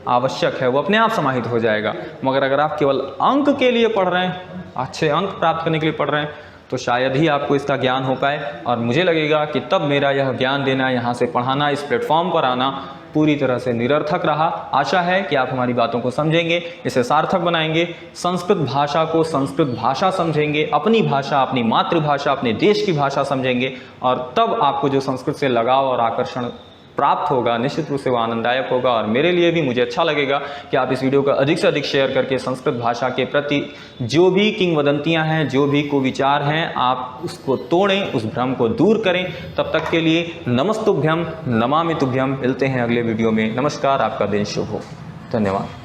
आवश्यक है, वो अपने आप समाहित हो जाएगा। मगर अगर आप केवल अंक के लिए पढ़ रहे हैं, अच्छे अंक प्राप्त करने के लिए पढ़ रहे हैं, तो शायद ही आपको इसका ज्ञान हो पाए। और मुझे लगेगा कि तब मेरा यह ज्ञान देना, यहाँ से पढ़ाना, इस प्लेटफॉर्म पर आना पूरी तरह से निरर्थक रहा। आशा है कि आप हमारी बातों को समझेंगे, इसे सार्थक बनाएंगे, संस्कृत भाषा को संस्कृत भाषा समझेंगे, अपनी भाषा, अपनी मातृभाषा, अपने देश की भाषा समझेंगे, और तब आपको जो संस्कृत से लगाव और आकर्षण प्राप्त होगा निश्चित रूप से वो आनंददायक होगा। और मेरे लिए भी, मुझे अच्छा लगेगा कि आप इस वीडियो को अधिक से अधिक शेयर करके संस्कृत भाषा के प्रति जो भी किंवदंतियां हैं, जो भी कुविचार हैं, आप उसको तोड़ें, उस भ्रम को दूर करें। तब तक के लिए नमस्तुभ्यम, नमामि तुभ्यम। मिलते हैं अगले वीडियो में। नमस्कार, आपका दिन शुभ हो। धन्यवाद।